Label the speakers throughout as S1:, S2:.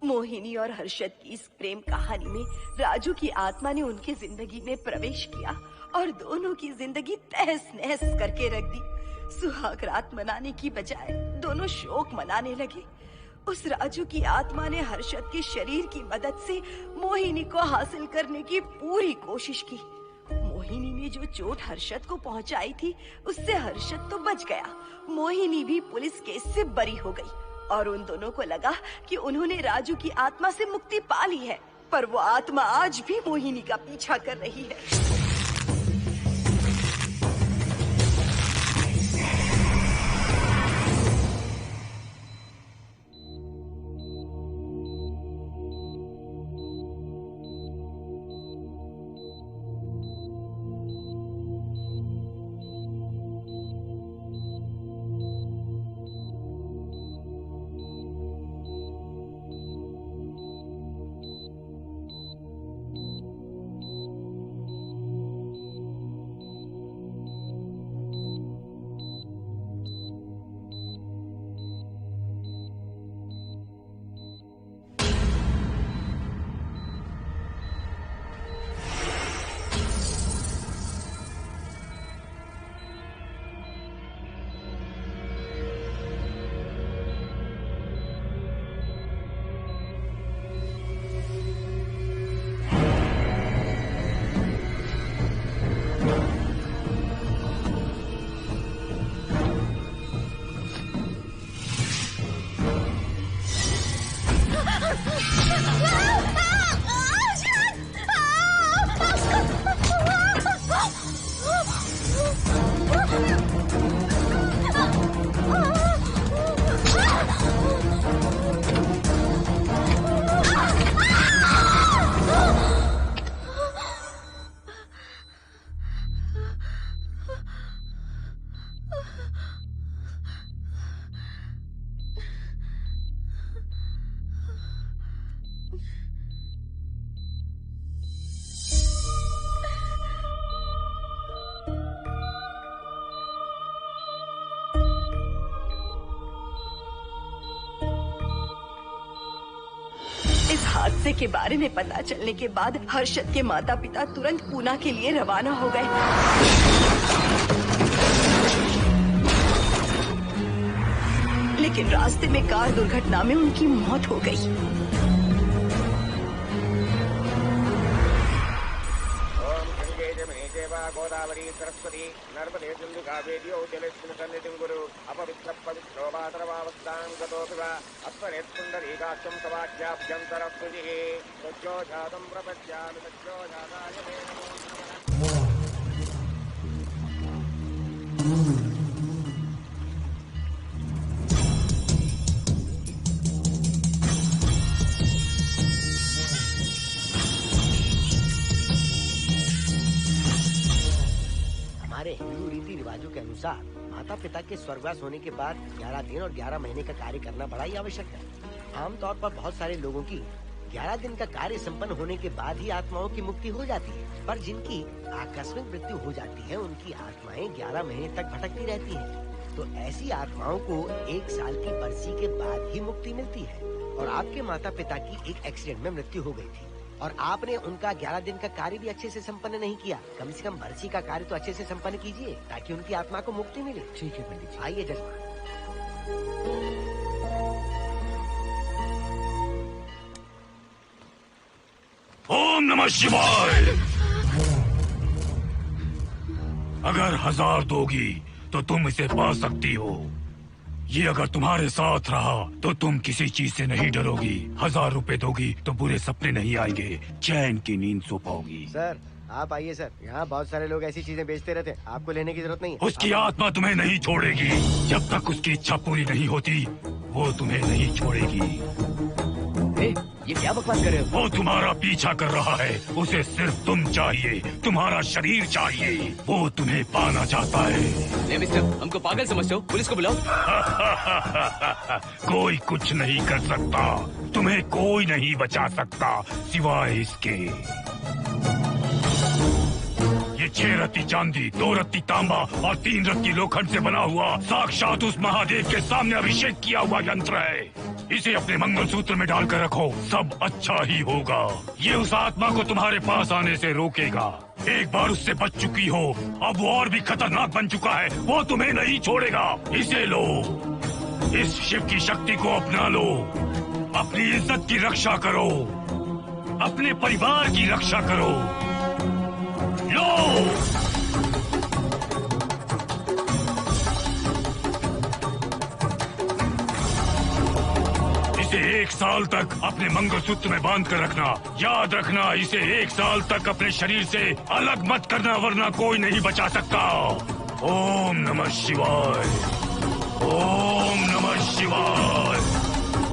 S1: मोहिनी और हर्षद की इस प्रेम कहानी में राजू की आत्मा ने उनकी जिंदगी में प्रवेश किया और दोनों की जिंदगी तहस नहस करके रख दी। सुहाग रात मनाने की बजाय दोनों शोक मनाने लगे। उस राजू की आत्मा ने हर्षद के शरीर की मदद से मोहिनी को हासिल करने की पूरी कोशिश की। मोहिनी ने जो चोट हर्षद को पहुंचाई थी उससे हर्षद तो बच गया, मोहिनी भी पुलिस केस से बरी हो गई और उन दोनों को लगा कि उन्होंने राजू की आत्मा से मुक्ति पा ली है, पर वो आत्मा आज भी मोहिनी का पीछा कर रही है। इस हादसे के बारे में पता चलने के बाद हर्षद के माता पिता तुरंत पूना के लिए रवाना हो गए। लेकिन रास्ते में कार दुर्घटना में उनकी मौत हो गई।
S2: गोदावरी सरस्वती नर्मदे सिंधु कावेर्यो जलेस्मिन् सन्निधिं कुरु अपवित्र पवित्रो मातरवावस्थां गतोऽपि वा अस्मरेत् पुण्डरीकाक्षं तवाख्याभ्यन्तरः सुजिः सज्जो जातं प्रपश्यामि सज्जो जाताय मे नमो नमः।
S3: हमारे हिंदू रीति रिवाजों के अनुसार माता पिता के स्वर्गवास होने के बाद 11 दिन और 11 महीने का कार्य करना बड़ा ही आवश्यक है। आमतौर पर बहुत सारे लोगों की 11 दिन का कार्य संपन्न होने के बाद ही आत्माओं की मुक्ति हो जाती है, पर जिनकी आकस्मिक मृत्यु हो जाती है उनकी आत्माएं 11 महीने तक भटकती रहती हैं। तो ऐसी आत्माओं को 1 साल की बरसी के बाद ही मुक्ति मिलती है। और आपके माता पिता की एक एक्सीडेंट में मृत्यु हो गई थी और आपने उनका 11 दिन का कार्य भी अच्छे से संपन्न नहीं किया। कम से कम बरसी का कार्य तो अच्छे से संपन्न कीजिए ताकि उनकी आत्मा को मुक्ति मिले।
S4: ठीक है पंडित जी।
S3: आइए जजमान।
S5: ओम नमः शिवाय। अगर 1000 दोगी तो तुम इसे पा सकती हो। ये अगर तुम्हारे साथ रहा तो तुम किसी चीज से नहीं डरोगी। 1000 रुपए दोगी तो बुरे सपने नहीं आएंगे, चैन की नींद सो पाओगी।
S3: सर आप आइए सर, यहाँ बहुत सारे लोग ऐसी चीजें बेचते रहते हैं, आपको लेने की जरूरत नहीं।
S5: उसकी आत्मा तुम्हें नहीं छोड़ेगी। जब तक उसकी इच्छा पूरी नहीं होती वो तुम्हें नहीं छोड़ेगी।
S4: ये क्या बकवास कर रहे हो?
S5: वो तुम्हारा पीछा कर रहा है। उसे सिर्फ तुम चाहिए, तुम्हारा शरीर चाहिए। वो तुम्हें पाना चाहता है।
S4: नहीं मिस्टर, हमको पागल समझते हो? पुलिस को बुलाओ।
S5: कोई कुछ नहीं कर सकता, तुम्हें कोई नहीं बचा सकता सिवाय इसके। ये 6 रत्ती चांदी, 2 रत्ती तांबा और 3 रत्ती लोखंड से बना हुआ साक्षात उस महादेव के सामने अभिषेक किया हुआ यंत्र है। इसे अपने मंगलसूत्र में डालकर रखो, सब अच्छा ही होगा। ये उस आत्मा को तुम्हारे पास आने से रोकेगा। एक बार उससे बच चुकी हो, अब वो और भी खतरनाक बन चुका है, वो तुम्हें नहीं छोड़ेगा। इसे लो, इस शिव की शक्ति को अपना लो, अपनी इज्जत की रक्षा करो, अपने परिवार की रक्षा करो। लो, इसे 1 साल तक अपने मंगलसूत्र में बांध कर रखना। याद रखना, इसे 1 साल तक अपने शरीर से अलग मत करना, वरना कोई नहीं बचा सकता। ओम नमः शिवाय, ओम नमः शिवाय,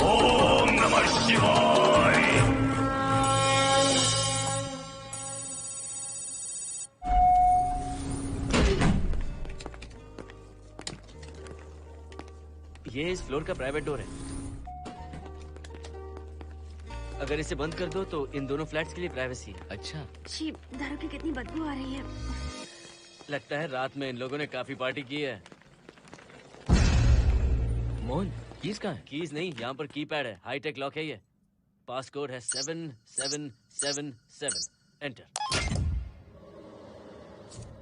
S5: ओम नमः शिवाय।
S4: ये इस फ्लोर का प्राइवेट डोर है। अगर इसे बंद कर दो तो इन दोनों फ्लैट्स के लिए प्राइवेसी है।
S6: अच्छा,
S1: छी, दारू की कितनी बदबू आ रही है।
S4: लगता है रात में इन लोगों ने काफी पार्टी की है।
S6: मोहन कीज कहाँ है?
S4: कीज नहीं, यहाँ पर कीपैड है, हाईटेक लॉक है ये। पास कोड है 7777। एंटर।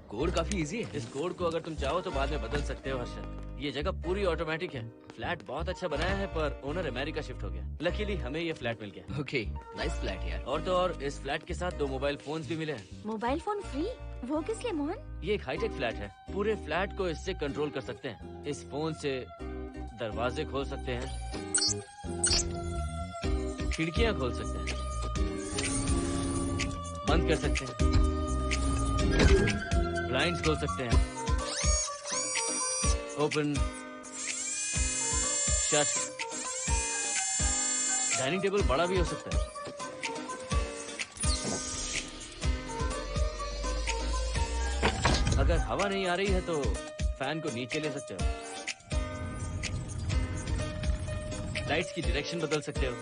S6: कोड काफी इजी है।
S4: इस कोड को अगर तुम चाहो तो बाद में बदल सकते हो हर्षद। ये जगह पूरी ऑटोमेटिक है। फ्लैट बहुत अच्छा बनाया है, पर ओनर अमेरिका शिफ्ट हो गया। लकीली हमें ये फ्लैट मिल गया।
S6: ओके, नाइस फ्लैट यार।
S4: और तो और इस फ्लैट के साथ 2 मोबाइल फोन्स भी मिले हैं।
S1: Mobile phone free? वो किस लिए मोहन?
S4: ये एक हाईटेक फ्लैट है, पूरे फ्लैट को इससे कंट्रोल कर सकते हैं। इस फोन से दरवाजे खोल सकते हैं, खिड़कियां खोल सकते हैं, बंद कर सकते हैं, ब्लाइंड्स खोल सकते हैं, ओपन, शट। डाइनिंग टेबल बड़ा भी हो सकता है। अगर हवा नहीं आ रही है तो फैन को नीचे ले सकते हो। लाइट्स की डायरेक्शन बदल सकते हो।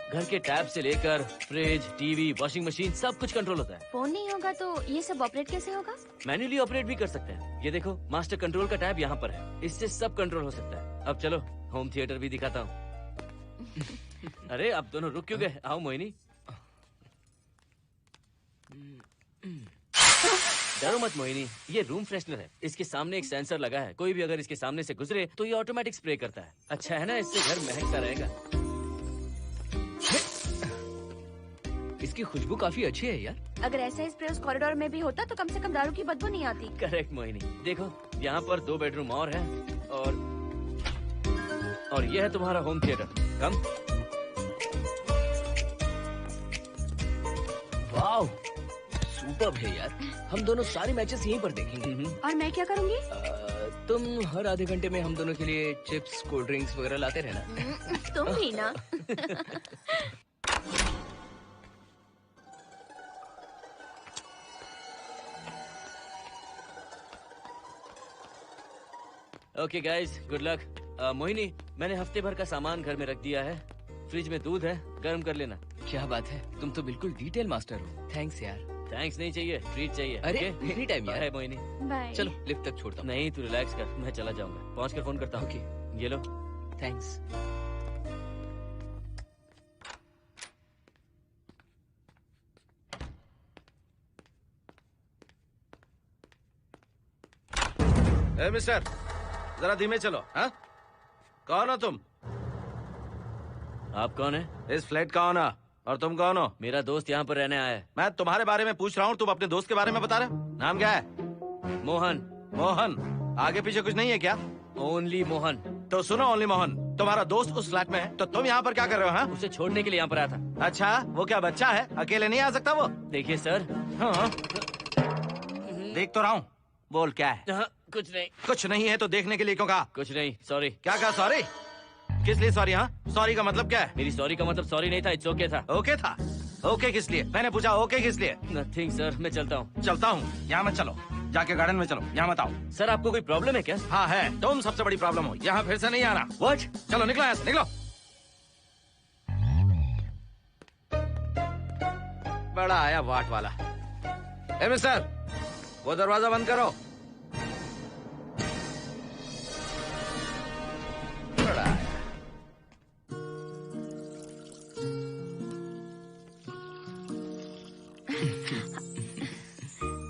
S4: घर के टैब से लेकर फ्रिज, टीवी, वॉशिंग मशीन सब कुछ कंट्रोल होता है।
S1: फोन नहीं होगा तो ये सब ऑपरेट कैसे होगा?
S4: मैन्युअली ऑपरेट भी कर सकते हैं। ये देखो, मास्टर कंट्रोल का टैब यहाँ पर है, इससे सब कंट्रोल हो सकता है। अब चलो होम थिएटर भी दिखाता हूँ। अरे अब दोनों रुक क्यों गए? आओ मोहिनी। डरो मत मोहिनी, ये रूम फ्रेशनर है। इसके सामने एक सेंसर लगा है, कोई भी अगर इसके सामने से गुजरे तो ये ऑटोमेटिक स्प्रे करता है। अच्छा है ना, इससे घर महकता रहेगा।
S6: इसकी खुशबू काफी अच्छी है यार।
S1: अगर ऐसा ही स्प्रे उस कॉरिडोर में भी होता तो कम से कम दारू की बदबू नहीं आती।
S4: करेक्ट मोहिनी। देखो यहाँ पर 2 बेडरूम और है, और ये है तुम्हारा होम थिएटर। कम।
S6: वाव, सुपर्ब है यार। हम दोनों सारे मैचेस यहीं पर देखेंगे।
S1: और मैं क्या करूँगी?
S6: तुम हर आधे घंटे में हम दोनों के लिए चिप्स, कोल्ड ड्रिंक्स वगैरह लाते रहना।
S1: तुम भी ना।
S4: Okay guys, good luck. Mohini, मैंने हफ्ते भर का सामान घर में रख दिया है। फ्रिज में दूध है, गर्म कर लेना।
S6: क्या बात है, तुम तो बिल्कुल डिटेल मास्टर हो। थैंक्स यार।
S4: थैंक्स नहीं चाहिए, ट्रीट चाहिए।
S6: अरे
S4: okay?
S6: एनी टाइम यार।
S4: बाय मोहिनी।
S1: बाय।
S6: चलो लिफ्ट तक छोड़ता हूँ।
S4: नहीं, तू रिलैक्स कर, मैं चला जाऊंगा। पहुंच कर फोन करता हूँ।
S6: ओके।
S4: ये लो।
S6: थैंक्स।
S7: ए मिस्टर, जरा धीमे चलो। हाँ, कौन हो तुम?
S4: आप कौन है?
S7: इस फ्लैट का ओनर। और तुम कौन हो?
S4: मेरा दोस्त यहाँ पर रहने आया है।
S7: मैं तुम्हारे बारे में पूछ रहा हूँ, तुम अपने दोस्त के बारे में बता रहे हो। नाम क्या है?
S4: मोहन।
S7: मोहन? आगे पीछे कुछ नहीं है क्या?
S4: ओनली मोहन।
S7: तो सुनो ओनली मोहन, तुम्हारा दोस्त उस फ्लैट में है, तो तुम यहाँ पर क्या कर रहे हो? हाँ,
S4: उसे छोड़ने के लिए यहाँ पर आया था।
S7: अच्छा, वो क्या बच्चा है? अकेले नहीं आ सकता वो?
S4: देखिए सर।
S7: हाँ, देख तो रहा हूँ। बोल क्या है?
S4: हाँ, कुछ नहीं।
S7: कुछ नहीं है तो देखने के लिए क्यों कहा?
S4: कुछ नहीं, सॉरी।
S7: क्या कहा? सॉरी? किस लिए सॉरी? हाँ, सॉरी का मतलब क्या है?
S4: मेरी सॉरी का मतलब सॉरी नहीं था, इट्स ओके था।
S7: ओके था? ओके किस लिए? मैंने पूछा ओके किस लिए?
S4: नथिंग सर, मैं चलता हूँ।
S7: चलता हूँ? यहाँ मत चलो, जाके गार्डन में चलो। यहाँ मत आओ।
S4: सर आपको कोई प्रॉब्लम है क्या?
S7: हाँ है, तुम सबसे बड़ी प्रॉब्लम हो। यहाँ फिर से नहीं आना।
S4: व्हाट?
S7: चलो निकलो यहाँ से, निकलो। बड़ा आया वाट वाला। ए मिस्टर, वो दरवाजा बंद करो। बड़ा है।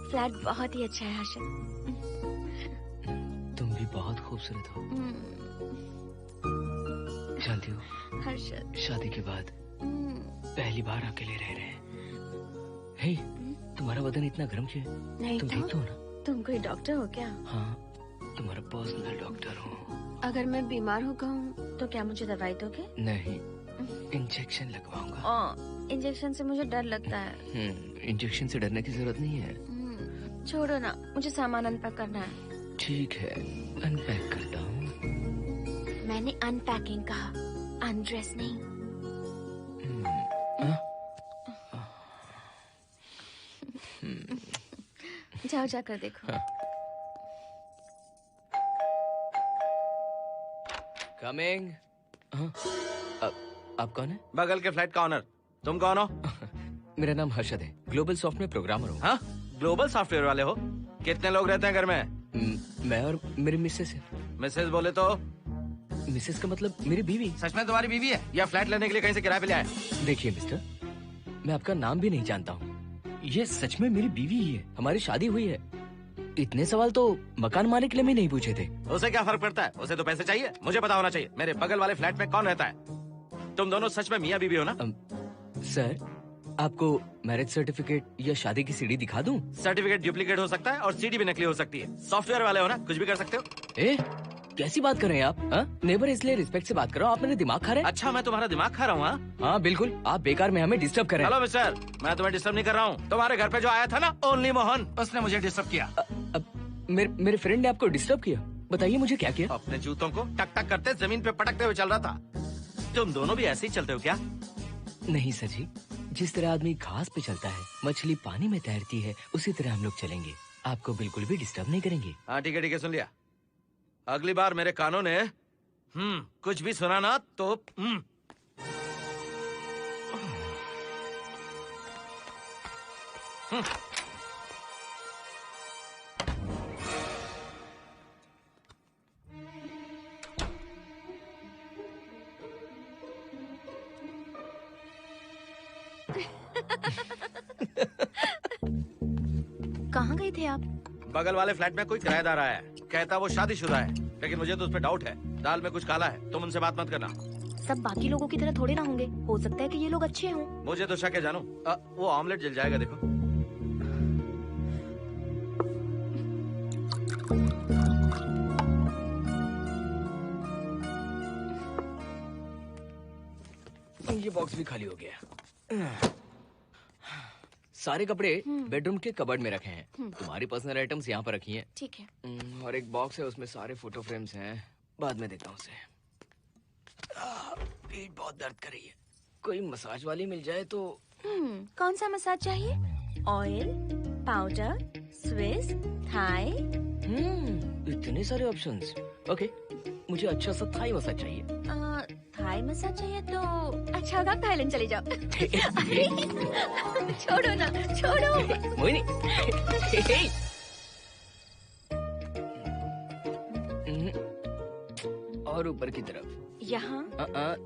S1: फ्लैट बहुत ही अच्छा है हर्षद।
S6: तुम भी बहुत खूबसूरत हो। जानती हो,
S1: हर्षद,
S6: शादी के बाद पहली बार अकेले रह रहे हैं। हे, तुम्हारा बदन इतना गर्म क्यों है?
S1: नहीं
S6: तुम
S1: तो?
S6: ठीक तो हो ना?
S1: तुम कोई डॉक्टर हो क्या?
S6: हाँ, तुम्हारा पर्सनल डॉक्टर हूँ।
S1: अगर मैं बीमार हो गया हूँ तो क्या मुझे दवाई दोगे?
S6: नहीं, इंजेक्शन लगवाऊंगा।
S1: इंजेक्शन से मुझे डर लगता है।
S6: इंजेक्शन से डरने की जरूरत नहीं है।
S1: छोड़ो ना, मुझे सामान अनपैक करना है।
S6: ठीक है, अनपैक करता हूँ।
S1: मैंने अनपैकिंग कहा, अनड्रेस नहीं। जाओ जाकर देखो।
S6: कमिंग। आप कौन है?
S7: बगल के फ्लैट का ऑनर। तुम कौन हो?
S6: मेरा नाम हर्षद है, ग्लोबल सॉफ्टवेयर प्रोग्रामर हूँ।
S7: हाँ, ग्लोबल सॉफ्टवेयर वाले हो? कितने लोग रहते हैं घर में?
S6: मैं और मेरी मिसेस है।
S7: मिसेज बोले तो?
S6: मिसेस का मतलब मेरी बीवी।
S7: सच में तुम्हारी बीवी है या फ्लैट लेने के लिए कहीं से किराए पे ले आए?
S6: देखिए मिस्टर, मैं आपका नाम भी नहीं जानता हूँ। ये सच में मेरी बीवी ही है, हमारी शादी हुई है। इतने सवाल तो मकान मालिक ने भी नहीं पूछे थे।
S7: उसे क्या फर्क पड़ता है? उसे तो पैसे चाहिए, मुझे पता होना चाहिए। मेरे बगल वाले फ्लैट में कौन रहता है? तुम दोनों सच में मियाँ बीवी हो ना?
S6: सर, आपको मैरिज सर्टिफिकेट या शादी की सीडी दिखा दूं?
S7: सर्टिफिकेट डुप्लीकेट हो सकता है और सीडी भी नकली हो सकती है। सॉफ्टवेयर वाले हो ना, कुछ भी कर सकते हो।
S6: कैसी बात कर रहे हैं आप? नेबर, इसलिए रिस्पेक्ट से बात करो। आप मेरे दिमाग खा रहे हैं?
S7: अच्छा, मैं तुम्हारा दिमाग खा रहा हूँ?
S6: हाँ बिल्कुल, आप बेकार में हमें डिस्टर्ब कर रहे हैं।
S7: हेलो मिस्टर, मैं तुम्हें डिस्टर्ब नहीं कर रहा हूँ। तुम्हारे घर पे जो आया था ना, ओनली मोहन, उसने मुझे डिस्टर्ब किया।
S6: मेरे फ्रेंड ने आपको डिस्टर्ब किया? बताइए मुझे क्या किया?
S7: अपने जूतों को टक टक करते जमीन पे पटकते हुए चल रहा था। तुम दोनों भी ऐसे ही चलते हो क्या?
S6: नहीं सर जी, जिस तरह आदमी घास पे चलता है, मछली पानी में तैरती है, उसी तरह हम लोग चलेंगे। आपको बिल्कुल भी डिस्टर्ब नहीं करेंगे।
S7: हाँ ठीक है, सुन लिया। अगली बार मेरे कानों ने कुछ भी सुना ना तो
S1: कहाँ गए थे आप?
S7: बगल वाले फ्लैट में कोई किराएदार आया है, कहता वो शादीशुदा है, लेकिन मुझे तो उस पर डाउट है। दाल में कुछ काला है, तुम उनसे बात मत करना।
S1: सब बाकी लोगों की तरह थोड़े ना होंगे, हो सकता है कि ये लोग अच्छे हों।
S7: मुझे तो शक है जानू। वो ऑमलेट जल जाएगा, देखो।
S6: ये बॉक्स भी खाली हो गया। सारे कपड़े बेडरूम के कबर्ड में रखे हैं। तुम्हारी पर्सनल आइटम्स यहाँ पर रखी हैं।
S1: ठीक है।
S6: और एक बॉक्स है, उसमें सारे फोटो फ्रेम्स हैं। बाद में देता हूँ उसे। पीठ बहुत दर्द कर रही है, कोई मसाज वाली मिल जाए तो।
S1: कौन सा मसाज चाहिए? Oil, powder, Swiss, Thai?
S6: इतने सारे ऑप्शंस। ओके, मुझे अच्छा सा थाई मसाज चाहिए।
S1: थाई मसाज चाहिए तो अच्छा होगा थाईलैंड चले जाओ। छोड़ो ना, छोड़ो।
S6: मोहिनी। और ऊपर की तरफ।
S1: यहाँ?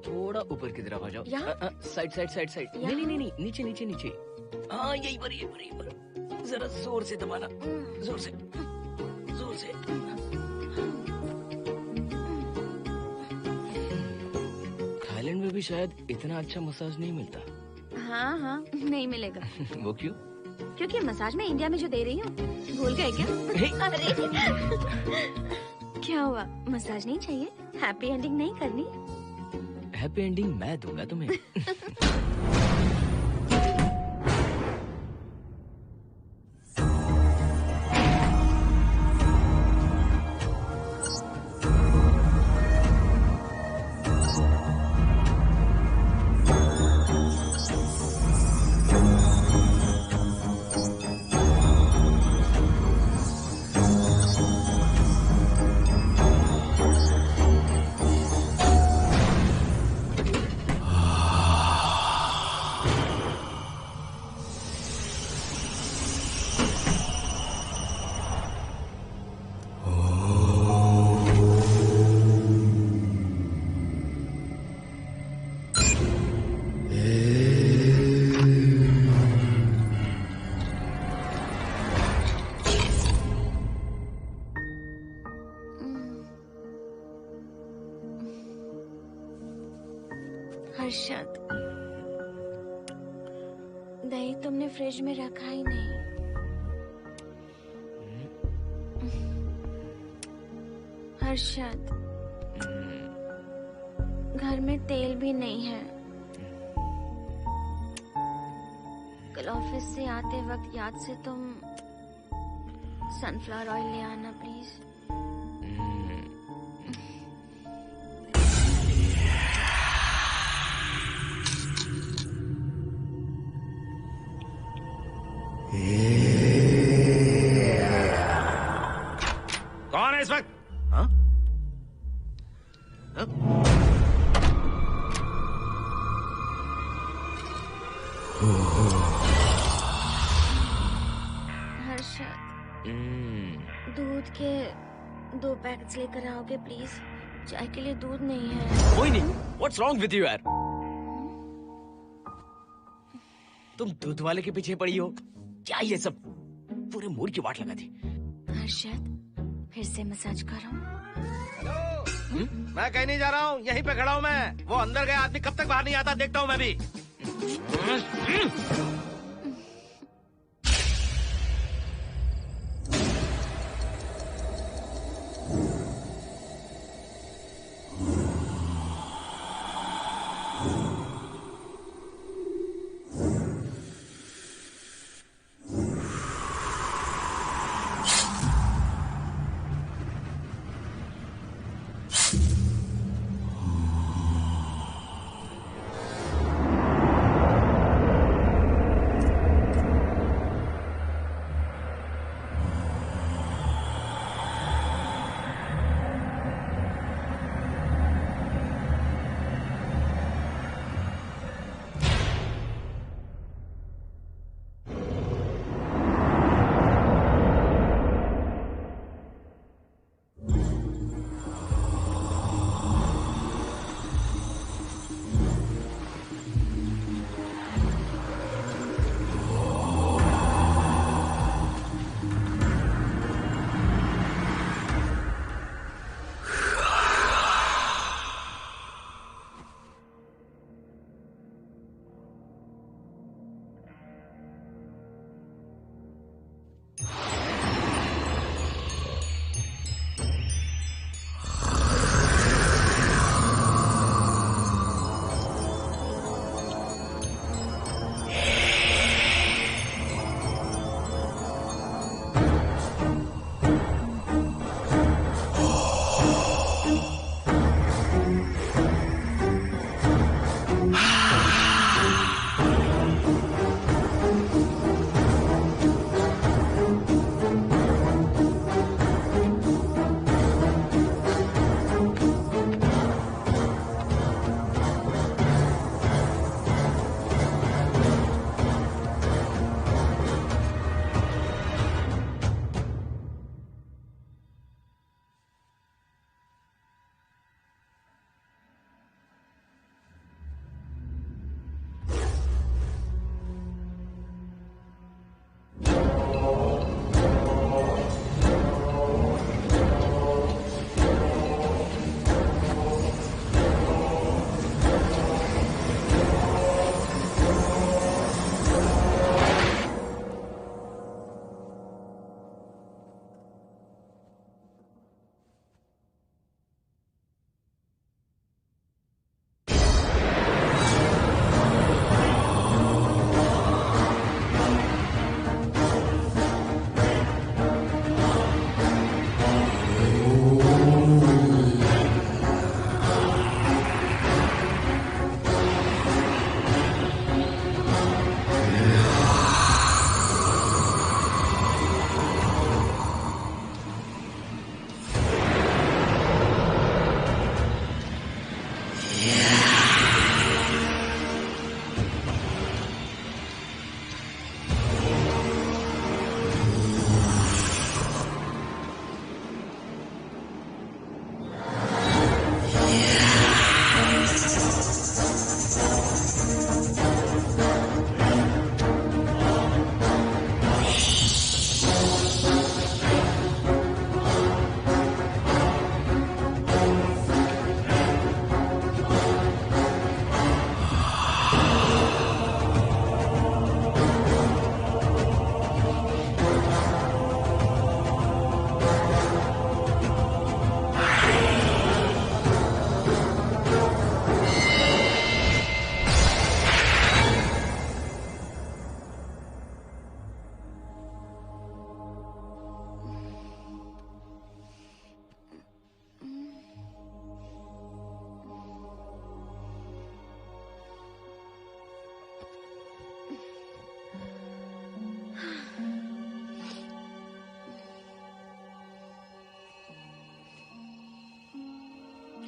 S6: थोड़ा ऊपर की तरफ आ जाओ।
S1: यहाँ?
S6: Side side side side. नहीं नहीं नहीं, नीचे नीचे नीचे। हाँ यही पर, यही पर, यही पर। जरा जोर से दबाना, जोर से, जोर से। थाईलैंड में भी शायद इतना अच्छा मसाज नहीं मिलता।
S1: हाँ हाँ, नहीं मिलेगा।
S6: वो क्यों?
S1: क्योंकि मसाज में इंडिया में जो दे रही हूँ, भूल गए क्या? अरे क्या हुआ, मसाज नहीं चाहिए? हैप्पी एंडिंग नहीं करनी?
S6: हैप्पी एंडिंग मैं दूंगा तुम्हें।
S8: हर्षद, दही तुमने फ्रिज में रखा ही नहीं। हर्षद, घर में तेल भी नहीं है। कल ऑफिस से आते वक्त याद से तुम सनफ्लावर ऑयल ले आना प्लीज।
S7: कौन है इस वक्त? हाँ? हाँ?
S8: हर्षद, दूध के 2 पैकेट्स लेकर आओगे प्लीज? चाय के लिए दूध नहीं है।
S6: कोई नहीं। व्हाट्स रॉन्ग विद यू यार? तुम दूध वाले के पीछे पड़ी हो क्या? ये सब पूरे मूड की वाट लगा दी।
S8: हर्षद, फिर से मसाज करो।
S7: मैं कहीं नहीं जा रहा हूँ, यहीं पे खड़ा हूँ मैं। वो अंदर गया आदमी कब तक बाहर नहीं आता, देखता हूँ मैं भी।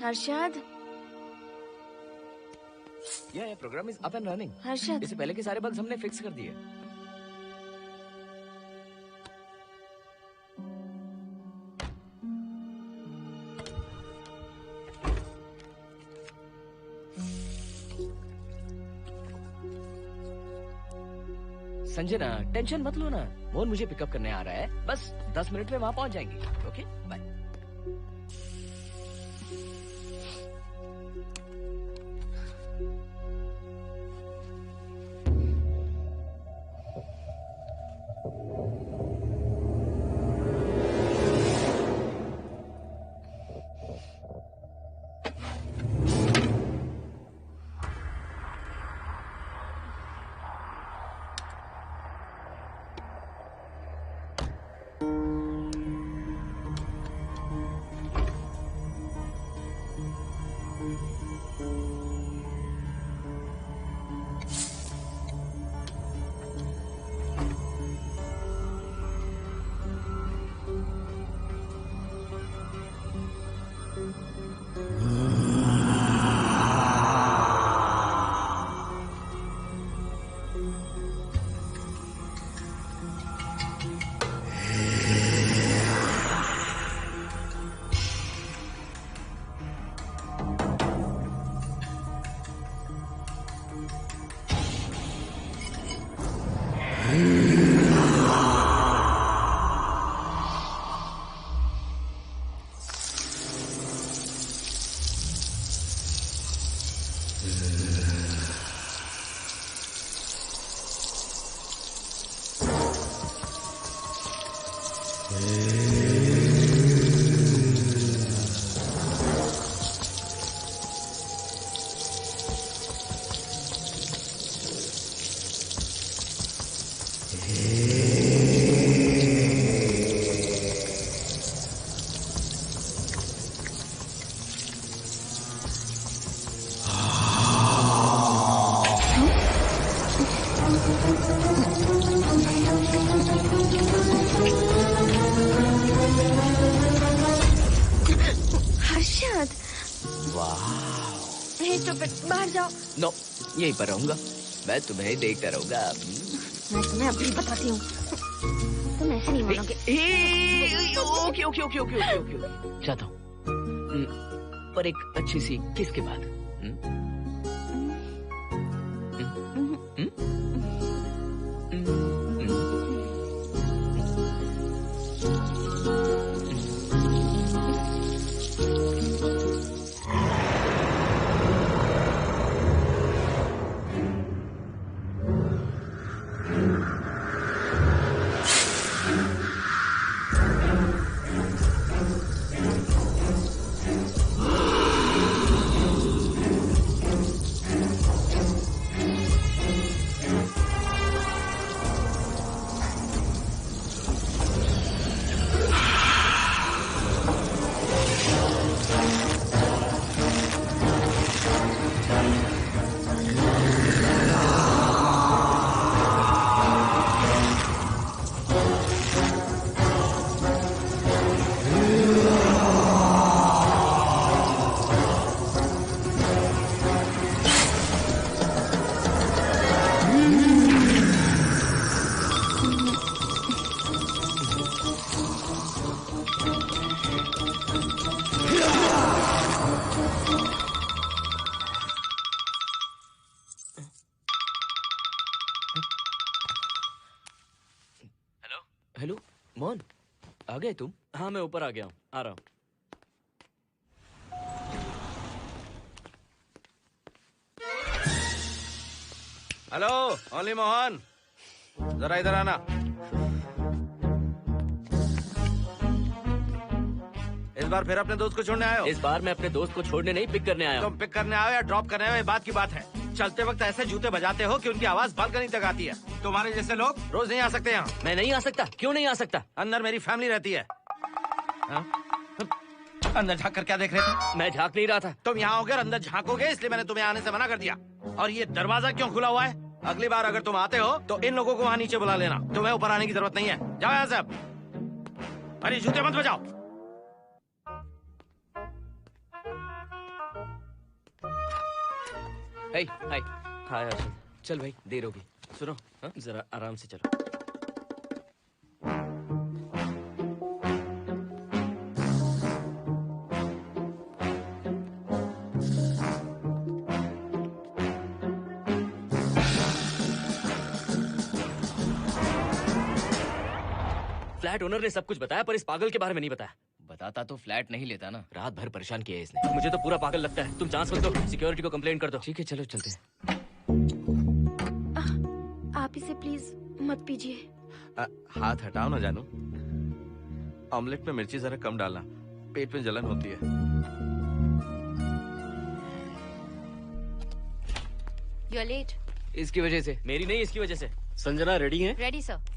S8: हर्षद,
S6: ये program is up and running.
S8: Harshad,
S6: इससे पहले के सारे बग्स हमने फिक्स कर दिए। संजना, टेंशन मत लो ना। मोहन मुझे पिकअप करने आ रहा है, बस 10 मिनट में वहां पहुंच जाएंगे। Okay, bye.
S8: बाहर जाओ।
S6: नो, यहीं पर रहूंगा। मैं तुम्हें देखता रहूंगा।
S8: मैं तुम्हें अभी बताती हूँ। तुम ऐसे नहीं मानोगे।
S6: Okay okay okay okay okay okay, चाहता हूँ, पर एक अच्छी सी किस के बाद। हेलो मोहन, आ गए तुम?
S4: हाँ, मैं ऊपर आ गया हूँ, आ रहा हूँ।
S7: हेलो, ओनली मोहन, जरा इधर आना। इस बार फिर अपने दोस्त को छोड़ने आए हो?
S4: इस बार मैं अपने दोस्त को छोड़ने नहीं, पिक करने आया हूँ।
S7: तुम पिक करने आए हो या ड्रॉप करने आए हो, ये बात की बात है। चलते वक्त ऐसे जूते बजाते हो कि उनकी आवाज बालकनी तक आती है। तुम्हारे जैसे लोग रोज नहीं आ सकते यहाँ।
S4: मैं नहीं आ सकता। क्यों नहीं आ सकता?
S7: अंदर मेरी फैमिली रहती है। अंदर झाँक कर क्या देख रहे थे?
S4: मैं झाँक नहीं रहा था।
S7: तुम यहाँ आओगे और अंदर झाँकोगे, इसलिए मैंने तुम्हें आने से मना कर दिया। और ये दरवाजा क्यों खुला हुआ है? अगली बार अगर तुम आते हो तो इन लोगों को वहाँ नीचे बुला लेना। तुम्हें ऊपर आने की जरूरत नहीं है। जाओ यहाँ से अब। अरे जूते मत बजाओ।
S6: हाय हाय।
S4: हाय हर्षद।
S6: चल भाई, देर होगी।
S4: सुनो,
S6: हाँ?
S4: जरा आराम से चलो। फ्लैट ओनर ने सब कुछ बताया पर इस पागल के बारे में नहीं बताया।
S6: बताता तो फ्लैट नहीं लेता ना। रात भर परेशान किया है इसने।
S4: मुझे तो पूरा पागल लगता है। तुम चांस मत दो, सिक्योरिटी को कंप्लेंट कर दो।
S6: ठीक है, चलो चलते हैं।
S8: आप इसे प्लीज मत पीजिए।
S7: हाथ हटाओ ना जानू। ऑमलेट में मिर्ची जरा कम डालना, पेट में जलन होती है।
S9: You are late.
S6: इसकी वजह से।
S4: मेरी नहीं, इसकी वजह से।
S10: संजना रेडी है?
S9: Ready sir.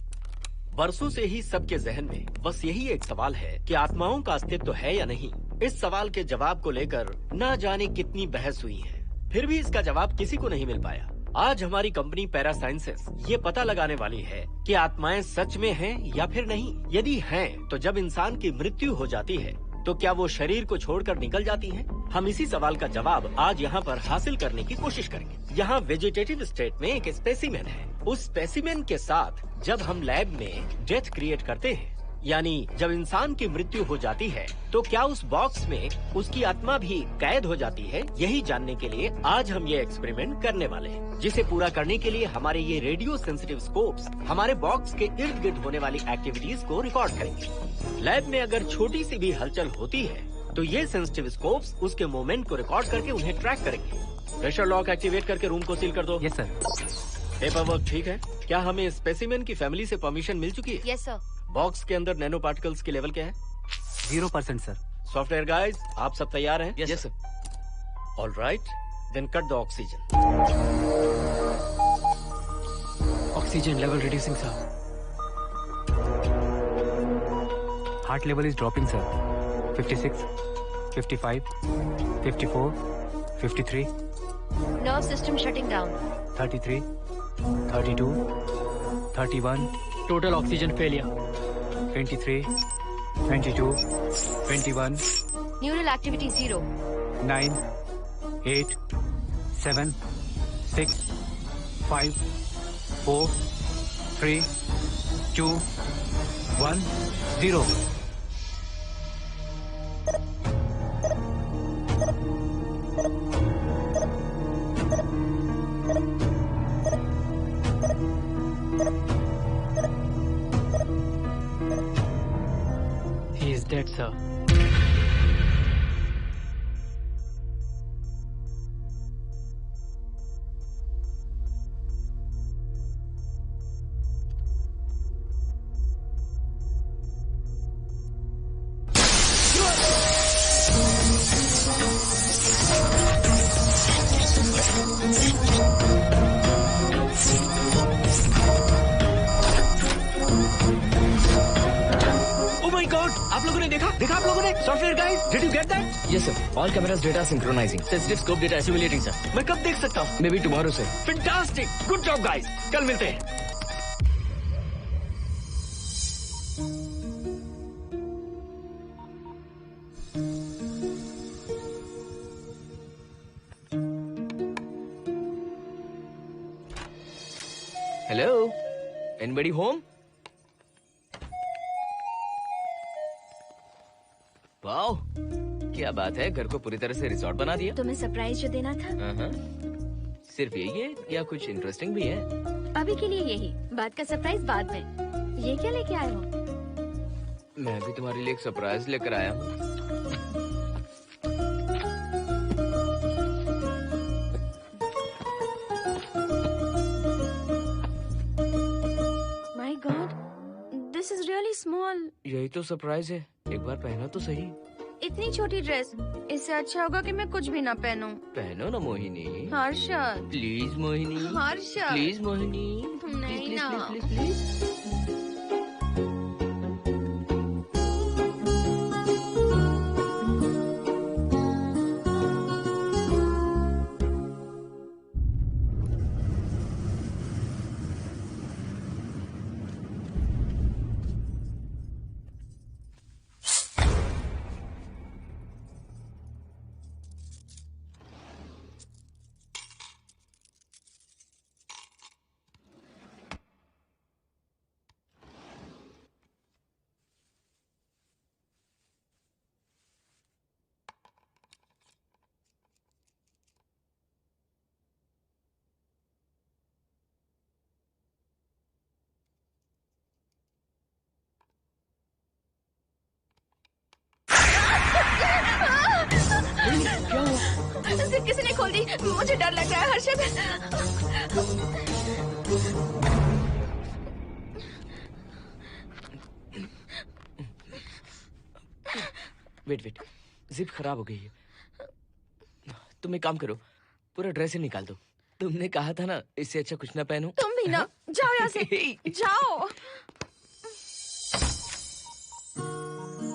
S10: बरसों से ही सबके जहन में बस यही एक सवाल है कि आत्माओं का अस्तित्व है या नहीं। इस सवाल के जवाब को लेकर ना जाने कितनी बहस हुई है, फिर भी इसका जवाब किसी को नहीं मिल पाया। आज हमारी कंपनी पैरा साइंसेस ये पता लगाने वाली है कि आत्माएं सच में हैं या फिर नहीं। यदि हैं, तो जब इंसान की मृत्यु हो जाती है तो क्या वो शरीर को छोड़कर निकल जाती हैं? हम इसी सवाल का जवाब आज यहाँ पर हासिल करने की कोशिश करेंगे। यहाँ वेजिटेटिव स्टेट में एक स्पेसिमेन है। उस स्पेसिमेन के साथ जब हम लैब में डेथ क्रिएट करते हैं, यानी जब इंसान की मृत्यु हो जाती है, तो क्या उस बॉक्स में उसकी आत्मा भी कैद हो जाती है? यही जानने के लिए आज हम ये एक्सपेरिमेंट करने वाले हैं, जिसे पूरा करने के लिए हमारे ये रेडियो सेंसिटिव स्कोप्स हमारे बॉक्स के इर्द गिर्द होने वाली एक्टिविटीज को रिकॉर्ड करेंगे। लैब में अगर छोटी सी भी हलचल होती है तो ये सेंसिटिव स्कोप्स उसके मूवमेंट को रिकॉर्ड करके उन्हें ट्रैक करेंगे। प्रेशर लॉक एक्टिवेट करके रूम को सील कर दो।
S11: Yes sir.
S10: पेपर वर्क ठीक है? क्या हमें स्पेसिमेन की फैमिली से परमिशन मिल चुकी है?
S9: Yes sir.
S10: बॉक्स के अंदर नैनो पार्टिकल्स की लेवल क्या है?
S11: 0% सर।
S10: सॉफ्टवेयर गाइस, आप सब तैयार हैं?
S6: Yes sir.
S10: All right, then cut the oxygen.
S11: Oxygen level reducing sir. Heart level is dropping sir. 56, 55, 54, 53,
S9: nerve system shutting down.
S11: 33, 32, 31, total oxygen failure. 23, 22, 21,
S9: neural activity 0।
S11: 9, 8, 7, 6, 5, 4, 3, 2, 1, 0। He is dead, sir.
S10: आप लोगों ने देखा आप लोगों ने? Software guys, did you get that?
S6: Yes sir. All cameras data synchronising.
S4: Sensitive scope data simulating sir.
S10: मैं कब देख सकता हूँ?
S6: मे बी टुमारो से।
S10: फैंटास्टिक, गुड जॉब गाइस, कल मिलते हैं।
S6: Hello, anybody home? वाओ, क्या बात है, घर को पूरी तरह से रिसोर्ट बना दिया।
S8: तुम्हें सरप्राइज जो देना था।
S6: सिर्फ यही है या कुछ इंटरेस्टिंग भी है?
S8: अभी के लिए यही, बाद का सरप्राइज बाद में। ये क्या लेके आए हो?
S6: मैं भी तुम्हारे लिए एक सरप्राइज लेकर आया हूँ।
S8: My god, this is really small.
S6: यही तो सरप्राइज है, एक बार पहना तो सही।
S8: इतनी छोटी ड्रेस, इससे अच्छा होगा कि मैं कुछ भी ना पहनूं।
S6: पहनो ना मोहिनी।
S8: हर्षद,
S6: प्लीज मोहिनी।
S8: हर्षद,
S6: प्लीज मोहिनी।
S8: नहीं
S6: प्लीज,
S8: ना।
S6: Please, please, please. क्या हुआ?
S8: जिप किसी ने खोल दी, मुझे डर लग रहा है हर्षद।
S6: वेट, जिप खराब हो गई है। तुम एक काम करो, पूरा ड्रेस ही निकाल दो। तुमने कहा था ना इससे अच्छा कुछ ना पहनो।
S8: तुम भी ना, जाओ यहाँ से, जाओ।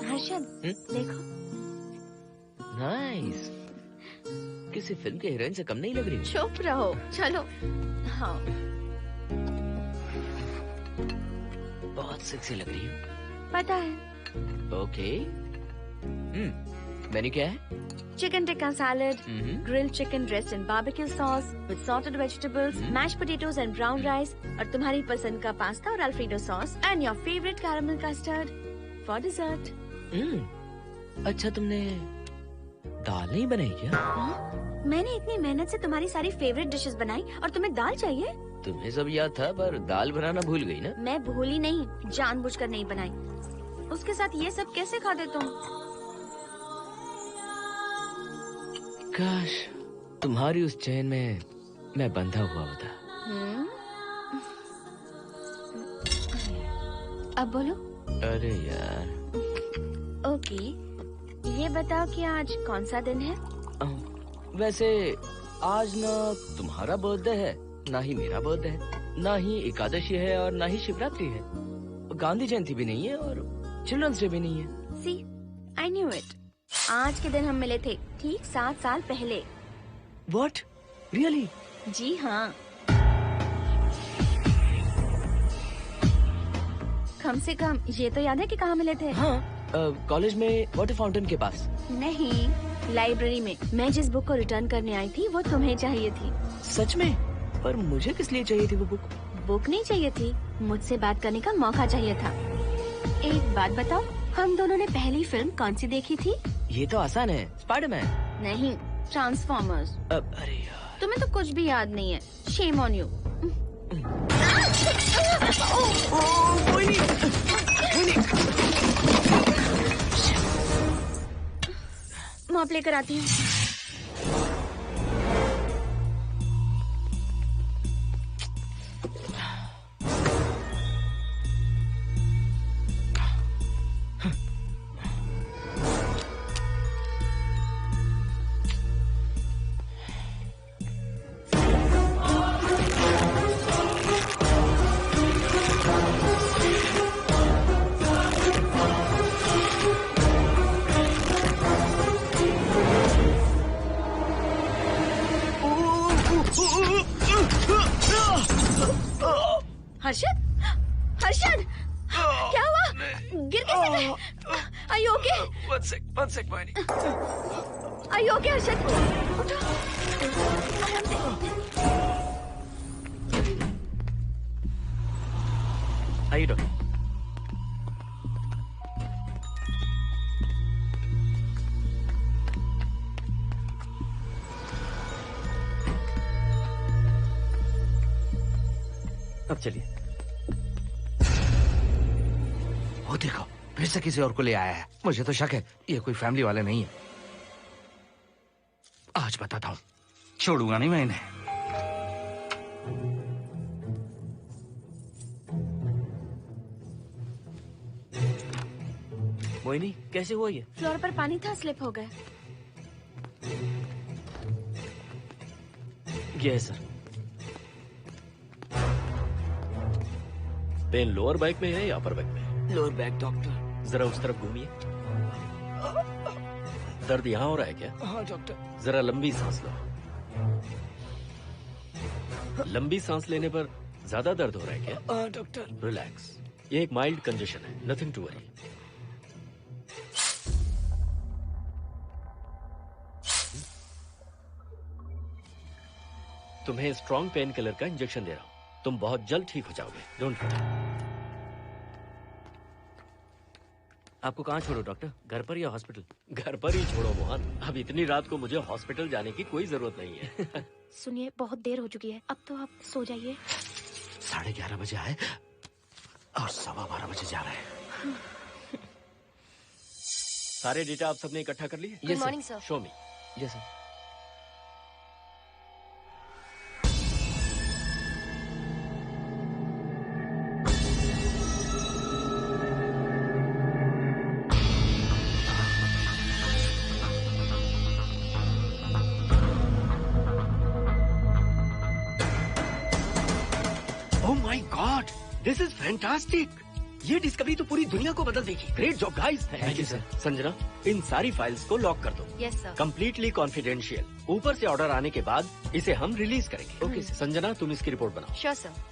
S8: हर्षद, देखो।
S6: नाइस। किसी फिल्म के हीरोइन से कम नहीं लग रही।
S8: चुप रहो, चलो। हाँ,
S6: बहुत सेक्सी लग रही हो।
S8: पता है।
S6: ओके। मेन्यू क्या है?
S8: Chicken tikka salad, grilled chicken dressed in barbecue sauce with salted vegetables, mashed potatoes and brown rice, और तुम्हारी पसंद का पास्ता और alfredo sauce, and your favorite caramel custard for dessert.
S6: अच्छा, तुमने दाल नहीं बनाई क्या?
S8: मैंने इतनी मेहनत से तुम्हारी सारी फेवरेट डिशेस बनाई और तुम्हें दाल चाहिए?
S6: तुम्हें सब याद था, पर दाल बनाना भूल गई ना?
S8: मैं भूली नहीं, जानबूझकर नहीं बनाई। उसके साथ ये सब कैसे खाते तुम?
S6: काश तुम्हारी उस चैन में मैं बंधा हुआ होता।
S8: अब बोलो।
S6: अरे यार।
S8: ओके, ये बताओ कि आज कौन सा दिन है?
S6: वैसे आज ना तुम्हारा बर्थडे है, ना ही मेरा बर्थडे है, ना ही एकादशी है और ना ही शिवरात्रि है, गांधी जयंती भी नहीं है और चिल्ड्रंस डे भी नहीं है।
S8: सी, आई न्यू इट। आज के दिन हम मिले थे, ठीक 7 साल पहले।
S6: What? Really?
S8: जी हाँ। कम से कम ये तो याद है कि कहाँ मिले थे?
S6: हाँ, कॉलेज में वाटर फाउंटेन के पास।
S8: नहीं, लाइब्रेरी में। मैं जिस बुक को रिटर्न करने आई थी वो तुम्हें चाहिए थी।
S6: सच में? पर मुझे किस लिए चाहिए थी वो बुक?
S8: बुक नहीं चाहिए थी, मुझसे बात करने का मौका चाहिए था। एक बात बताओ, हम दोनों ने पहली फिल्म कौन सी देखी थी?
S6: ये तो आसान है, स्पाइडरमैन।
S8: नहीं, ट्रांसफॉर्मर्स।
S6: अरे यार,
S8: तुम्हें तो कुछ भी याद नहीं है। Shame on you. मॉप लेकर आती हूँ। हर्षद, हर्षद, क्या हुआ? गिर कैसे गए? Are you okay?
S6: One sec, Moini.
S8: Are you okay, Harshad? उठो, आराम से।
S6: आइए डॉक्टर। अब चलिए।
S7: वो देखो, फिर से किसी और को ले आया है। मुझे तो शक है ये कोई फैमिली वाले नहीं है। आज बताता हूँ, छोड़ूंगा नहीं मैं इन्हें।
S4: मोहिनी, कैसे हुआ ये?
S8: फ्लोर पर पानी था, स्लिप हो गए।
S4: ये है सर।
S10: पेन लोअर बैक में है या अपर बैक में?
S6: Lower back doctor.
S10: जरा उस तरफ घूमिए। दर्द यहाँ हो रहा है क्या?
S6: हाँ डॉक्टर।
S10: जरा लंबी सांस लो। लंबी सांस लेने पर ज्यादा दर्द हो रहा है क्या?
S6: हाँ डॉक्टर।
S10: रिलैक्स, ये एक माइल्ड कंजेशन है, नथिंग टू वरी। तुम्हें स्ट्रॉन्ग पेन किलर का इंजेक्शन दे रहा हूं, तुम बहुत जल्द ठीक हो जाओगे। Don't worry.
S4: आपको कहाँ छोड़ो डॉक्टर, घर पर या हॉस्पिटल?
S10: घर पर ही छोड़ो मोहन, अब इतनी रात को मुझे हॉस्पिटल जाने की कोई जरूरत नहीं है।
S8: सुनिए, बहुत देर हो चुकी है, अब तो आप सो जाइए।
S7: 11:30 बजे आए और 12:15 बजे जा रहे हैं।
S10: सारे डेटा आप सबने इकट्ठा कर लिए?
S9: Good morning, sir.
S10: Show me.
S6: जैसा
S10: oh my god, this is fantastic. ये डिस्कवरी तो पूरी दुनिया को बदल देगी। Great job guys.
S6: Thank you sir.
S10: Sanjana, इन सारी फाइल्स को लॉक कर दो।
S9: Yes sir.
S10: Completely confidential. ऊपर से ऑर्डर आने के बाद इसे हम रिलीज करेंगे।
S6: Okay sir.
S10: संजना, तुम इसकी रिपोर्ट बनाओ।
S9: Sure sir.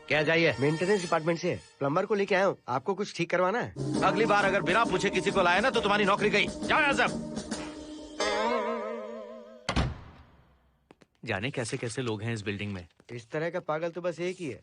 S3: क्या चाहिए? मेंटेनेंस डिपार्टमेंट से प्लम्बर को लेके आया हूँ। आपको कुछ ठीक करवाना है?
S7: अगली बार अगर बिना पूछे किसी को लाए ना तो तुम्हारी नौकरी गई। जाओ यहाँ सब।
S4: जाने कैसे कैसे लोग हैं इस बिल्डिंग में।
S3: इस तरह का पागल तो बस एक ही है।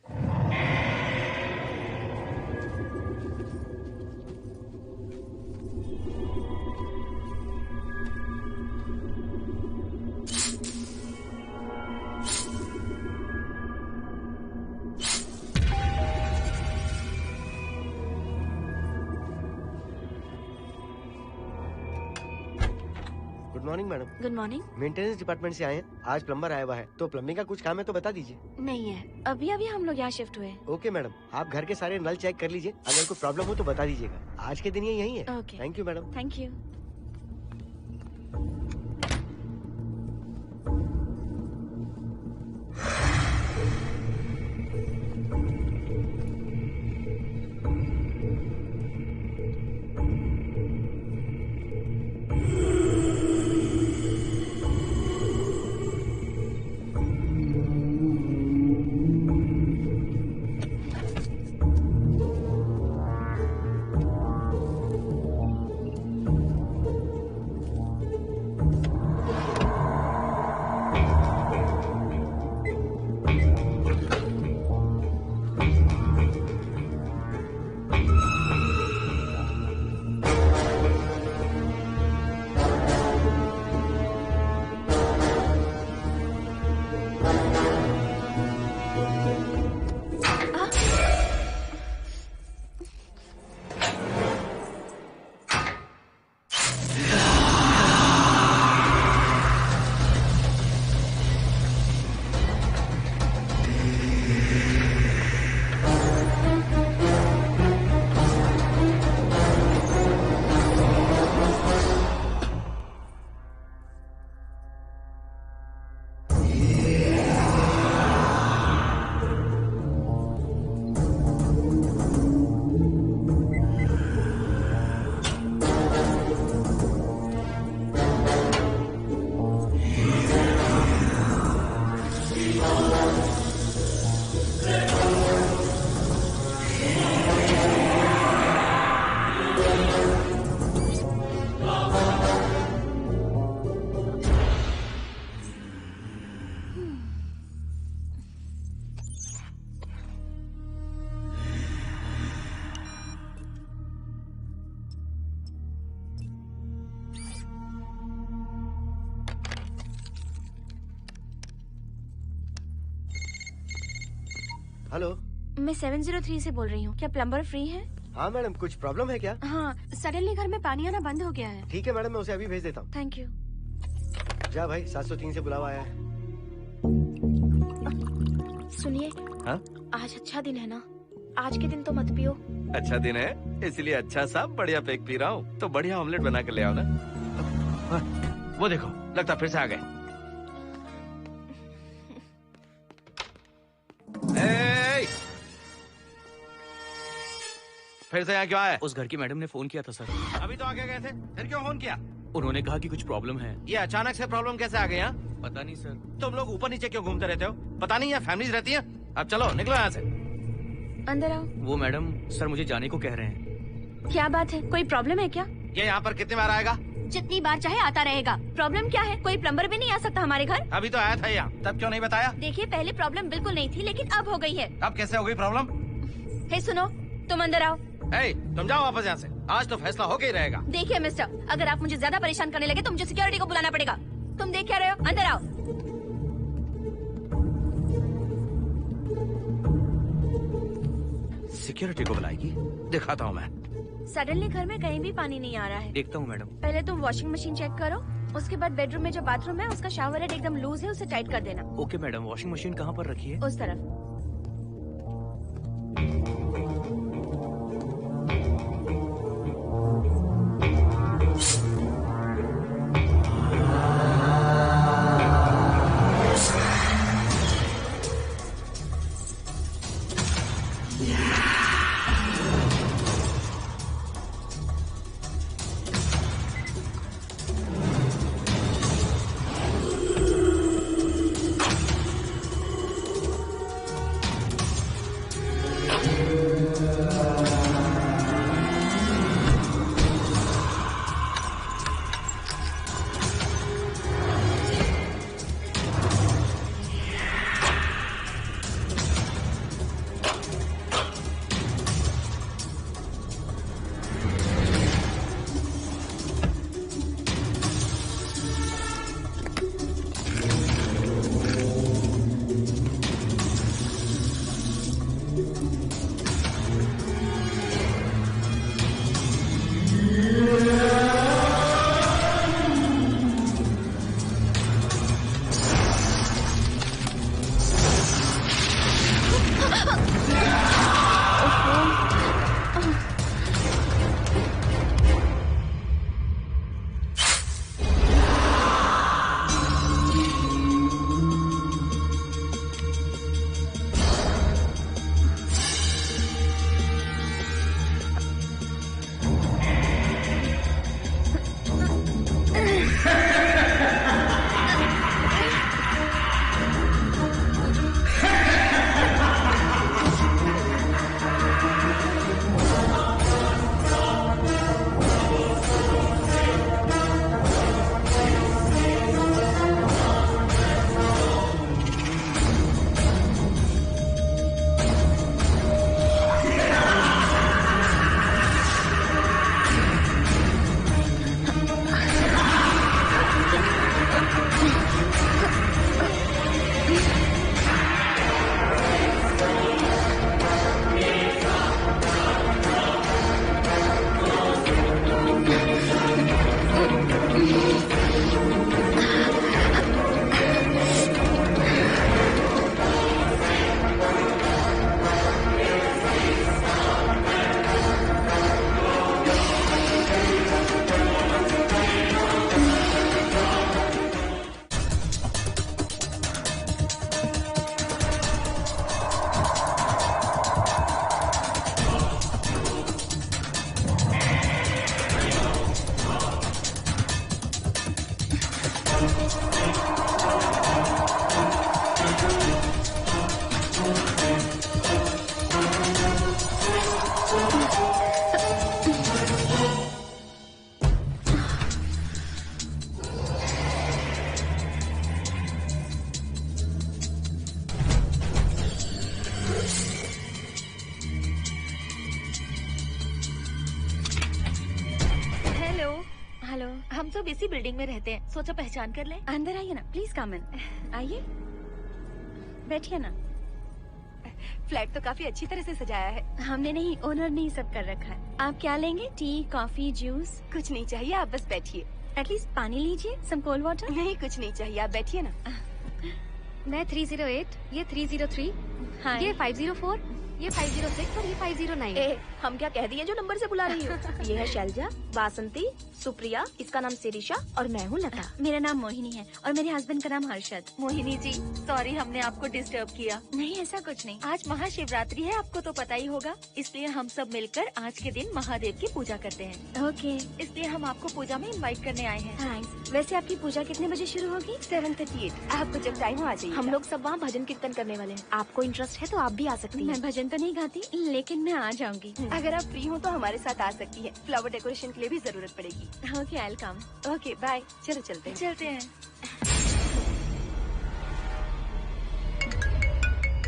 S3: Morning madam.
S8: Good morning.
S3: Maintenance department से आए हैं। आज प्लम्बर आया हुआ है, तो प्लम्बिंग का कुछ काम है तो बता दीजिए।
S8: नहीं है, अभी अभी हम लोग यहाँ शिफ्ट हुए।
S3: ओके मैडम, आप घर के सारे नल चेक कर लीजिए, अगर कोई प्रॉब्लम हो तो बता दीजिएगा। आज के दिन ये यही है।
S8: Okay.
S3: Thank you madam.
S8: Thank you.
S3: Hello,
S8: मैं 703 से बोल रही हूँ। क्या प्लम्बर फ्री है?
S3: हाँ मैडम, कुछ प्रॉब्लम है क्या?
S8: हाँ, सडनली घर में पानी आना बंद हो गया है।
S3: ठीक है मैडम, मैं उसे अभी भेज देता हूँ।
S8: Thank you.
S3: जा भाई, 703 से बुलावा आया है।
S8: सुनिए,
S7: हाँ?
S8: आज अच्छा दिन है ना? आज के दिन तो मत पियो।
S7: अच्छा दिन है, इसलिए अच्छा सा बढ़िया पेक पी रहा हूँ। तो बढ़िया ऑमलेट बना के ले आओ ना। वो देखो, लगता फिर से आ गए। फिर से यहाँ क्यों आए?
S4: उस घर की मैडम ने फोन किया था सर।
S7: अभी तो आगे गए थे, फिर क्यों फोन किया?
S4: उन्होंने कहा कि कुछ प्रॉब्लम है।
S7: ये अचानक से प्रॉब्लम कैसे आ गई यहाँ?
S4: पता नहीं सर।
S7: तुम लोग ऊपर नीचे क्यों घूमते रहते हो? पता नहीं यहाँ फैमिलीज रहती हैं? अब चलो निकलो यहाँ से।
S8: अंदर आओ।
S4: वो मैडम सर मुझे जाने को कह रहे हैं।
S8: क्या बात है, कोई प्रॉब्लम है क्या?
S7: ये यहाँ पर कितनी बार आएगा?
S8: जितनी बार चाहे आता रहेगा। प्रॉब्लम क्या है? कोई प्लम्बर भी नहीं आ सकता हमारे घर?
S7: अभी तो आया था यहाँ, तब क्यों नहीं बताया?
S8: देखिए, पहले प्रॉब्लम बिल्कुल नहीं थी, लेकिन अब हो गई है।
S7: अब कैसे हो गई प्रॉब्लम?
S8: हे सुनो, तुम अंदर आओ।
S7: तुम जाओ वापस यहाँ से। आज तो फैसला होके ही रहेगा।
S8: देखिए मिस्टर, अगर आप मुझे ज्यादा परेशान करने लगे तो मुझे सिक्योरिटी को बुलाना पड़ेगा। तुम देख क्या रहे हो? अंदर आओ।
S7: सिक्योरिटी को बुलाएगी? दिखाता हूँ मैं।
S8: सडनली घर में कहीं भी पानी नहीं आ रहा है।
S4: देखता हूँ मैडम।
S8: पहले तुम वॉशिंग मशीन चेक करो, उसके बाद बेडरूम में जो बाथरूम है उसका शावर हेड एकदम लूज है, उसे टाइट कर देना।
S4: Okay madam. वॉशिंग मशीन कहाँ पर रखी है?
S8: उस तरफ। हेलो,
S12: हम सब इसी बिल्डिंग में रहते हैं, सोचा पहचान कर लें।
S8: अंदर आइए ना, प्लीज कम इन। आइए, बैठिए ना।
S1: फ्लैट तो काफी अच्छी तरह से सजाया है।
S8: हमने नहीं, ओनर ने ही सब कर रखा है। आप क्या लेंगे? T, coffee, juice?
S1: कुछ नहीं चाहिए, आप बस बैठिए।
S8: एटलीस्ट पानी लीजिए, सम कोल्ड वाटर।
S1: नहीं, कुछ नहीं चाहिए, आप बैठिए ना।
S9: मैं 308, ये 303,
S8: हाँ।
S9: ये 504, ये 506 और ये 509।
S12: हम क्या कह दिए जो नंबर से बुला रही हो? ये है शैलजा, बासंती, सुप्रिया, इसका नाम शिरीषा और मैं हूँ लता।
S8: मेरा नाम मोहिनी है और मेरे हस्बैंड का नाम हर्षद।
S12: मोहिनी जी, सॉरी हमने आपको डिस्टर्ब किया।
S8: नहीं, ऐसा कुछ नहीं।
S12: आज महाशिवरात्रि है, आपको तो पता ही होगा, इसलिए हम सब मिलकर आज के दिन महादेव की पूजा करते हैं।
S8: ओके,
S12: इसलिए हम आपको पूजा में इनवाइट करने आए हैं।
S8: थैंक्स। वैसे आपकी पूजा कितने बजे शुरू होगी?
S1: 7:38। आपको जब टाइम हो आ जाइए।
S12: हम लोग सब वहाँ भजन कीर्तन करने वाले हैं, आपको इंटरेस्ट है तो आप भी आ सकती
S8: मैं
S12: हैं।
S8: भजन तो नहीं गाती, लेकिन मैं आ जाऊंगी।
S1: अगर आप फ्री हो तो हमारे साथ आ सकती है। फ्लावर डेकोरेशन के लिए भी जरूरत पड़ेगी।
S8: Okay, I will come.
S1: Okay, bye. चलो चलते हैं।
S12: चलते हैं।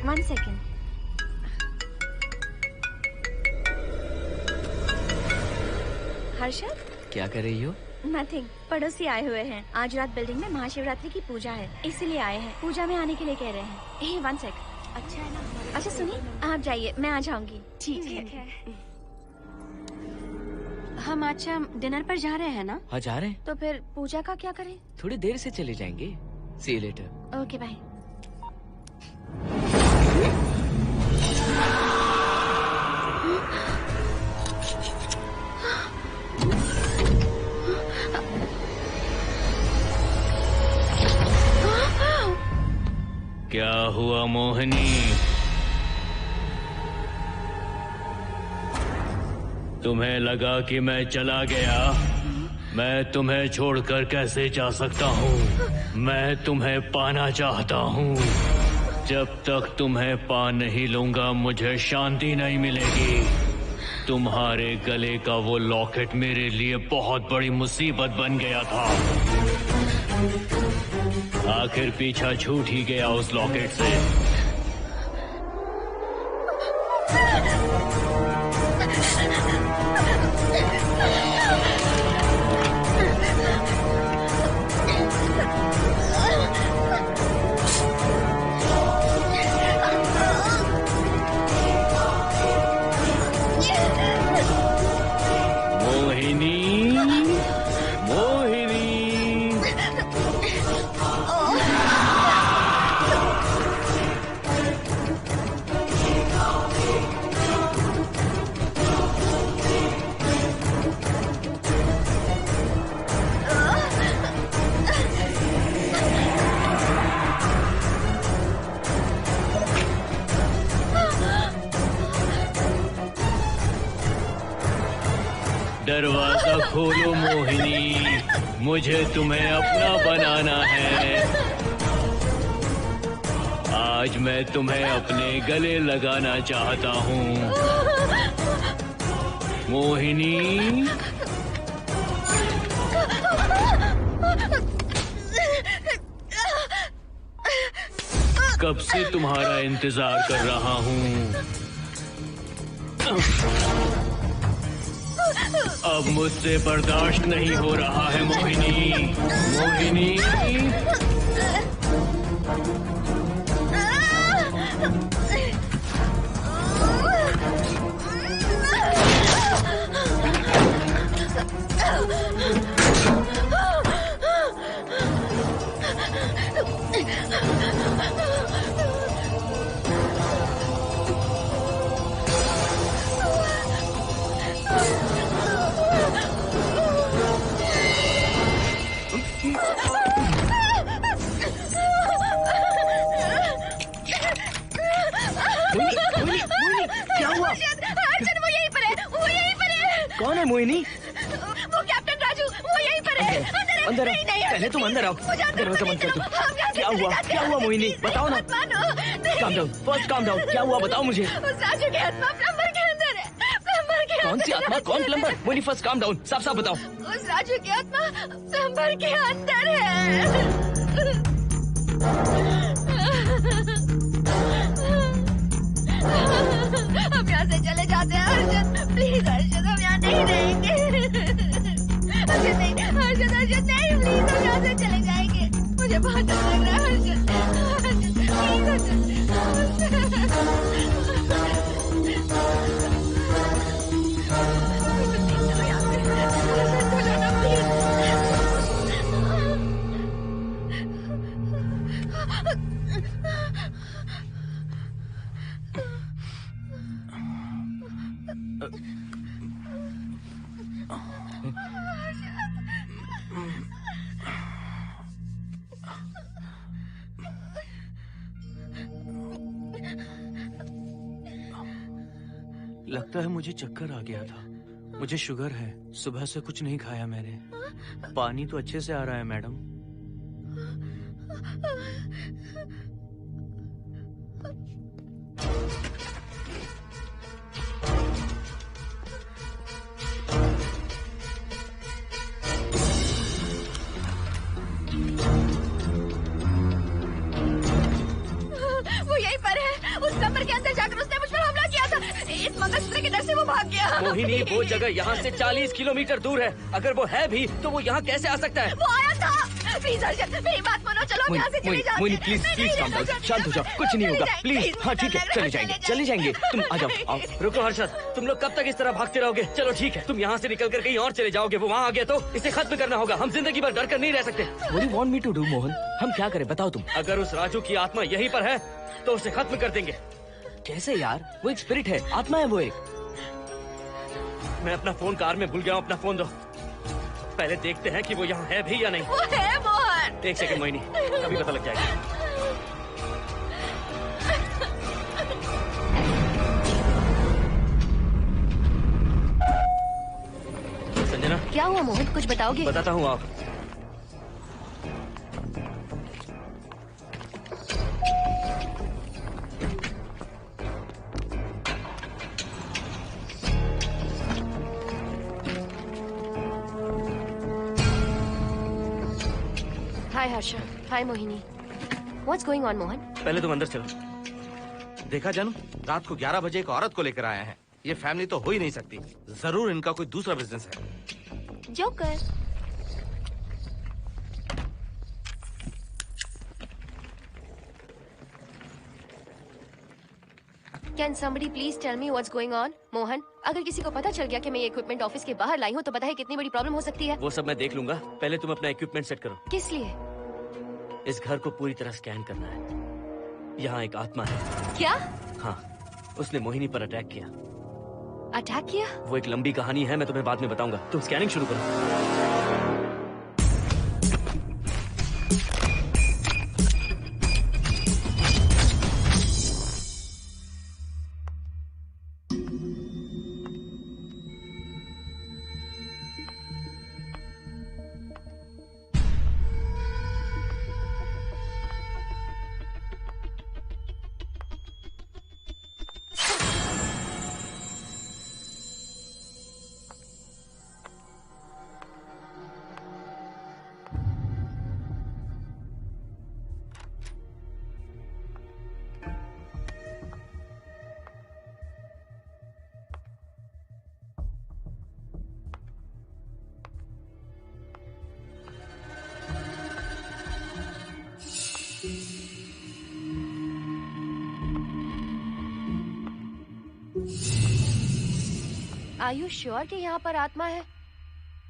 S8: 1 सेकेंड। हर्षद,
S6: क्या कर रही हो?
S8: नथिंग। पड़ोसी आए हुए हैं। आज रात बिल्डिंग में महाशिवरात्रि की पूजा है, इसीलिए आए हैं। पूजा में आने के लिए कह रहे हैं। 1 सेकेंड।
S12: अच्छा है ना?
S8: अच्छा सुनिए, आप जाइए, मैं आ जाऊंगी।
S1: ठीक है।
S8: हम अच्छा डिनर पर जा रहे हैं ना?
S6: हाँ, जा रहे हैं।
S8: तो फिर पूजा का क्या करें?
S6: थोड़ी देर से चले जाएंगे। See you later.
S8: Okay, bye.
S5: क्या हुआ मोहिनी? तुम्हें लगा कि मैं चला गया? मैं तुम्हें छोड़कर कैसे जा सकता हूँ? मैं तुम्हें पाना चाहता हूँ। जब तक तुम्हें पा नहीं लूंगा मुझे शांति नहीं मिलेगी। तुम्हारे गले का वो लॉकेट मेरे लिए बहुत बड़ी मुसीबत बन गया था। आखिर पीछा छूट ही गया उस लॉकेट से। दरवाजा खोलो मोहिनी, मुझे तुम्हें अपना बनाना है। आज मैं तुम्हें अपने गले लगाना चाहता हूँ मोहिनी। कब से तुम्हारा इंतजार कर रहा हूँ। अब मुझसे बर्दाश्त नहीं हो रहा है मोहिनी। मोहिनी
S6: कौन है मोहिनी?
S12: वो कैप्टन राजू, वो यहीं पर है।
S6: अंदर आओ, पहले तुम अंदर आओ। दरवाजा बंद कर दो। क्या हुआ? क्या हुआ मोहिनी? बताओ ना। Calm down, first calm down. क्या हुआ बताओ मुझे।
S12: उस राजू की आत्मा प्लम्बर के अंदर है। प्लम्बर के
S6: कौन सी आत्मा? कौन plumber? Mohini first calm down, साफ साफ बताओ।
S12: उस राजू की आत्मा प्लम्बर के अंदर है। हम यहाँ से चले जाते हैं हर्षद, प्लीज हर्षद, हम यहाँ नहीं रहेंगे। हर्षद नहीं,
S13: लगता है मुझे चक्कर आ गया था। मुझे शुगर है, सुबह से कुछ नहीं खाया मैंने। पानी तो अच्छे से आ रहा है मैडम।
S12: वो यहीं पर है। उस कमर के अंदर जाकर उसने मुझ पर हमला किया था। इस मंगलसूत्र के डर से वो भाग गया।
S4: मोहिनी, वो जगह यहाँ से 40 किलोमीटर दूर है। अगर वो है भी तो वो यहाँ कैसे आ सकता है?
S12: वो आया था। प्लीज अर्जुन, मेरी बात मानो, चलो हम यहाँ से चले जाते हैं।
S6: Mohini please please calm down, शांत हो जाओ, कुछ नहीं होगा प्लीज। हाँ ठीक है, चले जाएंगे। तुम आ जाओ, आओ।
S4: रुको हर्षद, तुम लोग कब तक इस तरह भागते रहोगे? चलो ठीक है, तुम यहाँ से निकल कर कहीं और चले जाओगे। वो वहाँ आ गया तो इसे खत्म करना होगा। हम जिंदगी भर डर कर नहीं रह सकते।
S6: What do you want me to do, Mohan? हम क्या करें बताओ तुम।
S4: अगर उस राजू की आत्मा यहीं पर है तो उसे खत्म कर देंगे।
S6: कैसे यार? वो एक स्पिरिट है, आत्मा है वो एक।
S4: मैं अपना फोन कार में भूल गया हूँ। अपना फोन दो। पहले देखते हैं कि वो यहाँ है भी या नहीं।
S12: वो है मोहन।
S4: एक सेकंड मोहिनी, अभी पता लग जाएगा। संजना,
S9: क्या हुआ मोहन, कुछ बताओगे?
S4: बताता हूँ आप।
S9: हाय हर्षा, हाय Mohini. What's going on, Mohan?
S4: पहले तुम अंदर चलो।
S7: देखा जानू, रात को 11 बजे एक औरत को लेकर आया है। ये फैमिली तो हो ही नहीं सकती। जरूर इनका कोई दूसरा बिजनेस है।
S9: Joker. Can somebody please tell me what's going on? Mohan, अगर किसी को पता चल गया कि मैं ये इक्विपमेंट ऑफिस के बाहर लाई हूँ तो बताइए कितनी बड़ी प्रॉब्लम हो सकती है।
S4: वो सब मैं देख लूंगा। पहले तुम अपना इक्विपमेंट सेट करो।
S9: किस लिए?
S4: इस घर को पूरी तरह स्कैन करना है। यहाँ एक आत्मा है।
S9: क्या?
S4: हाँ, उसने मोहिनी पर अटैक किया।
S9: अटैक किया?
S4: वो एक लंबी कहानी है, मैं तुम्हें बाद में बताऊंगा। तुम स्कैनिंग शुरू करो।
S9: Are you sure कि यहाँ पर आत्मा है?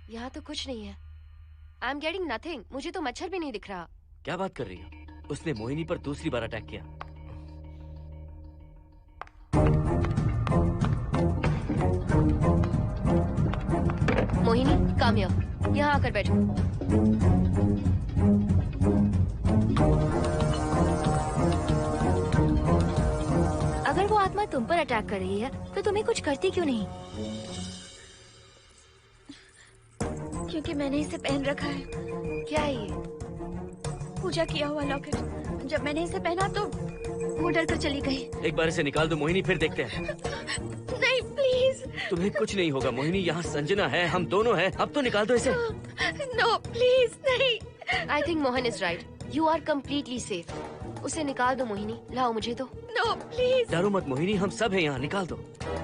S9: यहाँ तो कुछ नहीं है। I'm getting nothing. मुझे तो मच्छर भी नहीं दिख रहा।
S4: क्या बात कर रही हो? उसने मोहिनी पर दूसरी बार अटैक किया।
S9: Mohini, come here. यहाँ आकर बैठो। अगर वो आत्मा तुम पर अटैक कर रही है तो तुम्हें कुछ करती क्यों नहीं?
S12: क्योंकि मैंने इसे पहन रखा है।
S9: क्या है ये?
S12: पूजा किया हुआ लॉकेट। जब मैंने इसे पहना तो वो डर कर चली गई।
S4: एक बार इसे निकाल दो मोहिनी, फिर देखते हैं।
S12: नहीं प्लीज।
S4: तुम्हें कुछ नहीं होगा मोहिनी, यहाँ संजना है, हम दोनों हैं। अब तो निकाल दो इसे।
S12: नो प्लीज नहीं।
S9: I think Mohan is right. You are completely safe. उसे निकाल दो मोहिनी, लाओ मुझे तो।
S12: No please.
S4: डरो मत मोहिनी, हम सब हैं यहाँ, निकाल दो प्लीज।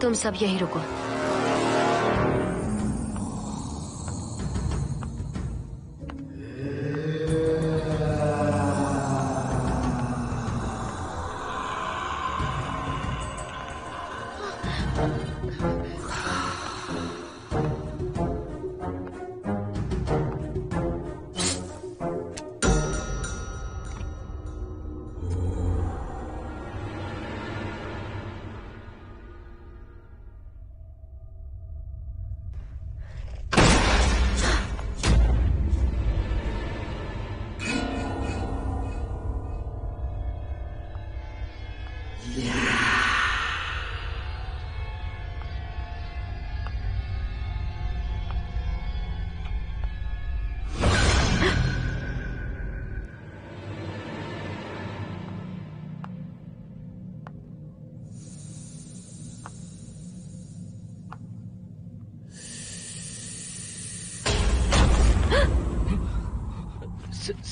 S9: तुम सब यहीं रुको।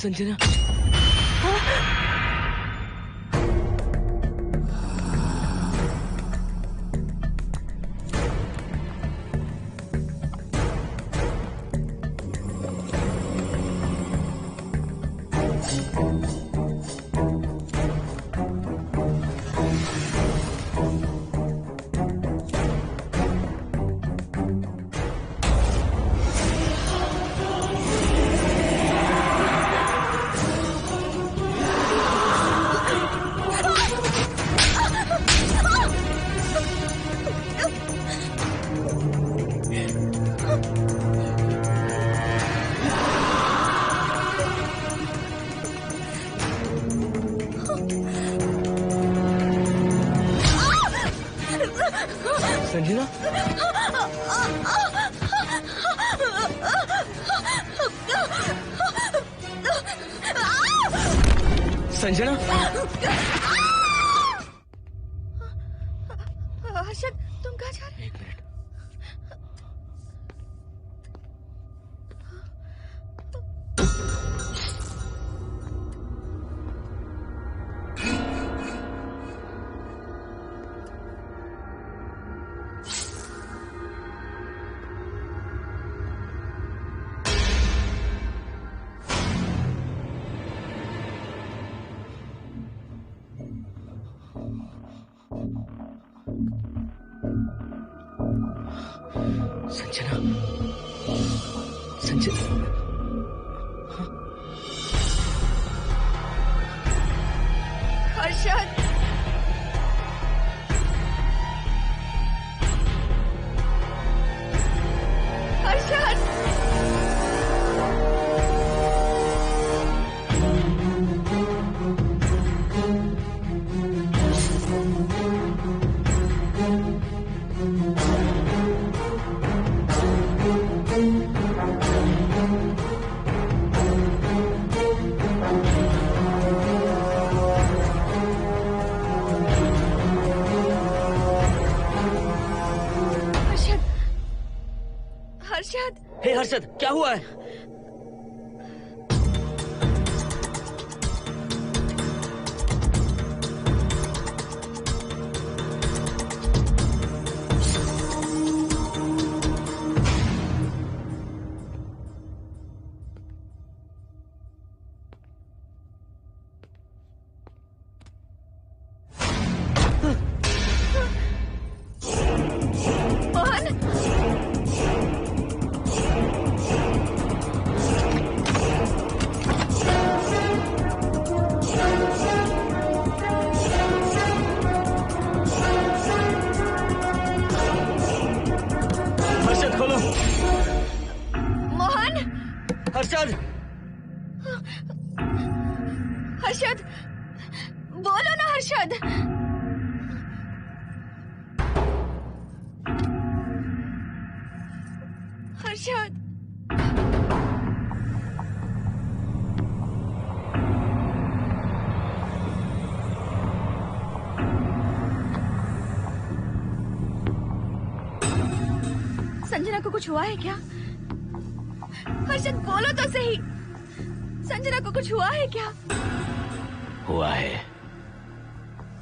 S6: संजना, संजना, संजना,
S12: हर्षद, तुम कहाँ जा रहे हो?
S6: एक मिनट। संजना, संजना,
S12: हर्षद, हर्षद, हर्षद,
S6: हे हर्षद, क्या हुआ है? हर्षद,
S12: हर्षद, बोलो ना हर्षद। हर्षद, संजना को कुछ हुआ है क्या? हर्षद बोलो तो सही, संजना को कुछ हुआ है क्या?
S10: हुआ है,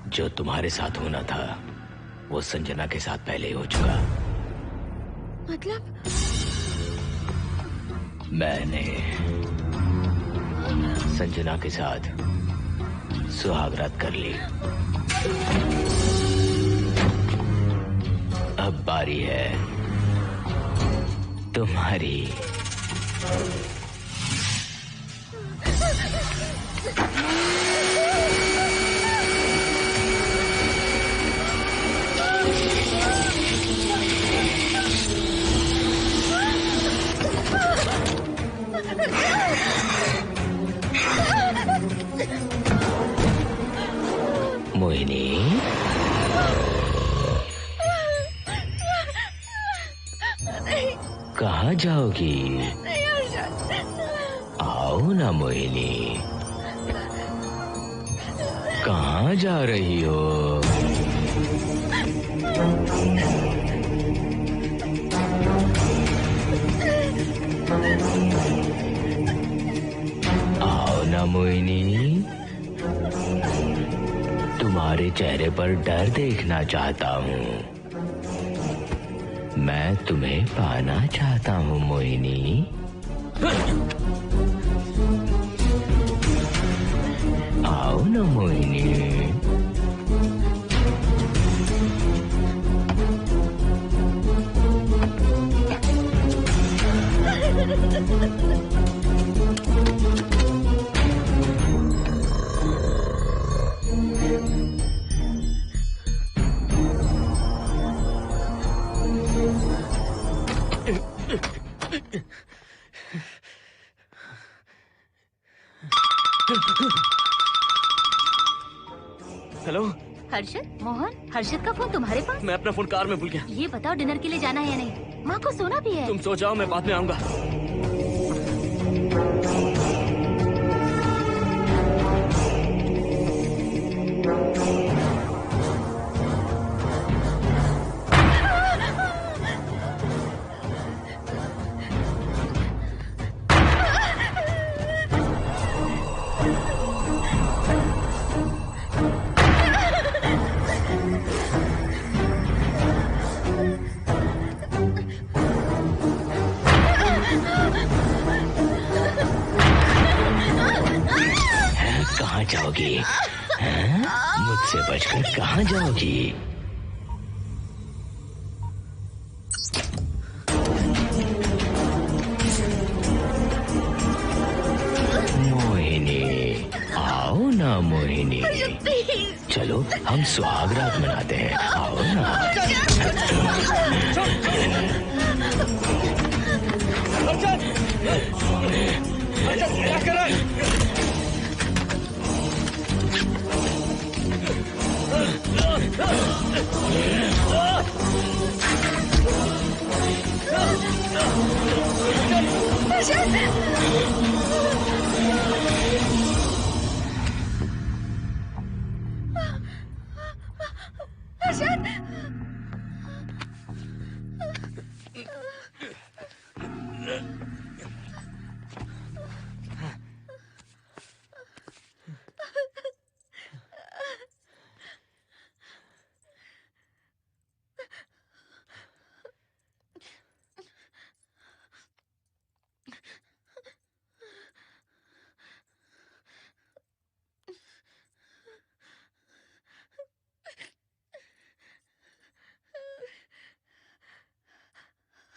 S10: जो तुम्हारे साथ होना था
S6: वो संजना के साथ पहले ही हो चुका।
S12: मतलब?
S6: मैंने संजना के साथ सुहागरात कर ली। अब बारी है तुम्हारी। मोहिनी, कहाँ जाओगी? आओ ना मोहिनी, कहाँ जा रही हो? आओ ना मोहिनी, तुम्हारे चेहरे पर डर देखना चाहता हूँ। मैं तुम्हें पाना चाहता हूँ मोहिनी। आओ ना मोहिनी।
S4: हेलो
S14: हर्षद, मोहन, हर्षद का फोन तुम्हारे पास?
S4: मैं अपना फोन कार में भूल गया।
S14: ये बताओ डिनर के लिए जाना है या नहीं? माँ को सोना भी है।
S4: तुम सो जाओ, मैं बाद में आऊंगा।
S6: कहाँ जाओगी? मुझसे बचकर कहाँ जाओगी? मोहिनी, आओ ना मोहिनी। चलो हम सुहागरात मनाते हैं, आओ ना।
S4: क्या कर रहा है?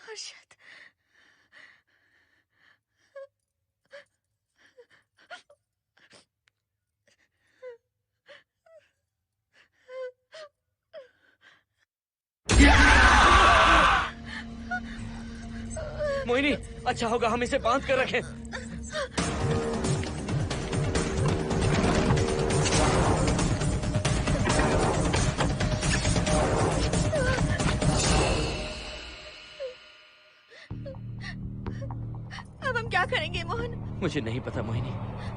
S12: हर्षद,
S4: मोहिनी, अच्छा होगा हम इसे बांध कर रखें।
S12: अब हम क्या करेंगे मोहन?
S4: मुझे नहीं पता मोहिनी।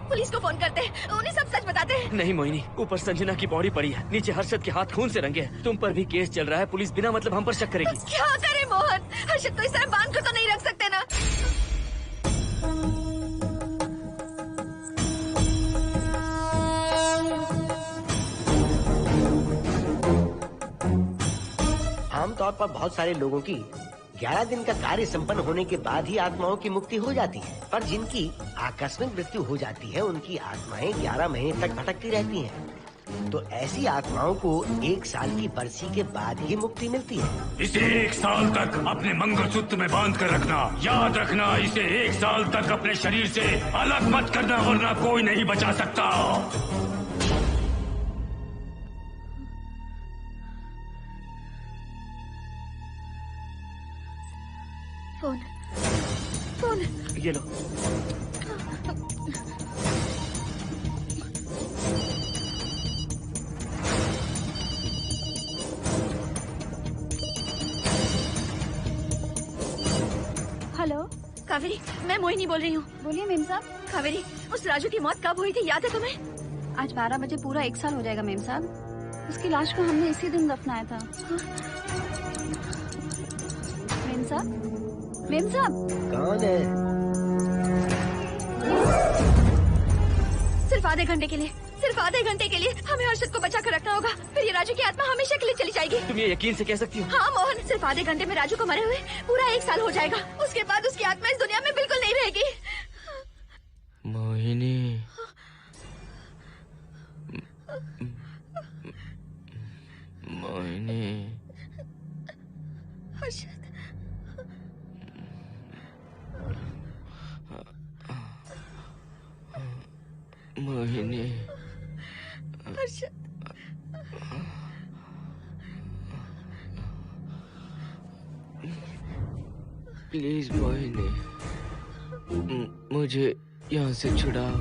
S12: पुलिस को फोन करते हैं, उन्हें सब सच बताते हैं।
S4: नहीं मोहिनी, ऊपर संजना की बॉडी पड़ी है, नीचे हर्षद के हाथ खून से रंगे हैं। तुम पर भी केस चल रहा है, पुलिस बिना मतलब हम पर शक करेगी।
S12: क्या करे मोहन? हर्षद को इस तरह बांध कर तो नहीं रख सकते ना।
S3: आमतौर पर बहुत सारे लोगों की 11 दिन का कार्य संपन्न होने के बाद ही आत्माओं की मुक्ति हो जाती है, पर जिनकी आकस्मिक मृत्यु हो जाती है उनकी आत्माएं 11 महीने तक भटकती रहती हैं। तो ऐसी आत्माओं को 1 साल की बरसी के बाद ही मुक्ति मिलती है।
S5: इसे 1 साल तक अपने मंगलसूत्र में बांध कर रखना। याद रखना, इसे 1 साल तक अपने शरीर से अलग मत करना, वरना कोई नहीं बचा सकता।
S12: फोन
S4: ये लो।
S12: हेलो
S8: कावेरी, मैं मोहिनी बोल रही हूँ।
S12: बोलिए मेम साहब।
S8: कावेरी, उस राजू की मौत कब हुई थी, याद है तुम्हें?
S12: आज 12 बजे पूरा 1 साल हो जाएगा मेम साहब। उसकी लाश को हमने इसी दिन दफनाया था। मेम साहब, मेम साहब।
S3: कौन है?
S8: सिर्फ आधे घंटे के लिए, सिर्फ आधे घंटे के लिए हमें हर्षद को बचा कर रखना होगा, फिर ये राजू की आत्मा हमेशा के लिए चली जाएगी।
S4: तुम ये यकीन से कह सकती हो?
S8: हाँ मोहन, सिर्फ आधे घंटे में राजू को मरे हुए पूरा 1 साल हो जाएगा। उसके बाद उसकी आत्मा इस दुनिया में बिल्कुल नहीं रहेगी।
S6: मोहिनी, मोहिनी,
S8: हर्षद,
S6: मोहिनी,
S8: हर्षद,
S6: प्लीज मोहिनी, मुझे यहाँ से छुड़ाओ।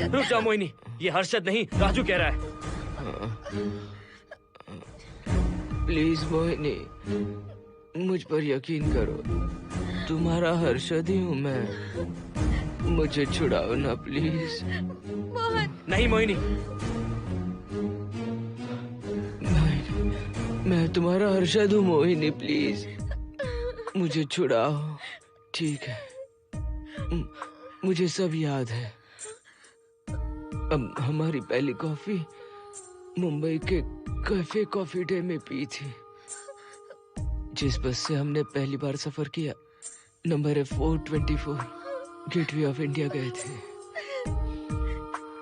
S4: रुक जाओ मोहिनी, ये हर्षद नहीं राजू कह रहा है।
S6: प्लीज मोहिनी, मुझ पर यकीन करो, तुम्हारा हर्षद ही हूँ मैं। मुझे छुड़ाओ ना प्लीज।
S8: मोहन।
S4: नहीं मोहिनी,
S6: मैं तुम्हारा हर्षद हूँ मोहिनी, प्लीज मुझे छुड़ाओ। ठीक है, मुझे सब याद है। अब हमारी पहली कॉफी मुंबई के कैफे कॉफी डे में पी थी। जिस बस से हमने पहली बार सफर किया, नंबर है 424, गेटवे ऑफ इंडिया गए थे।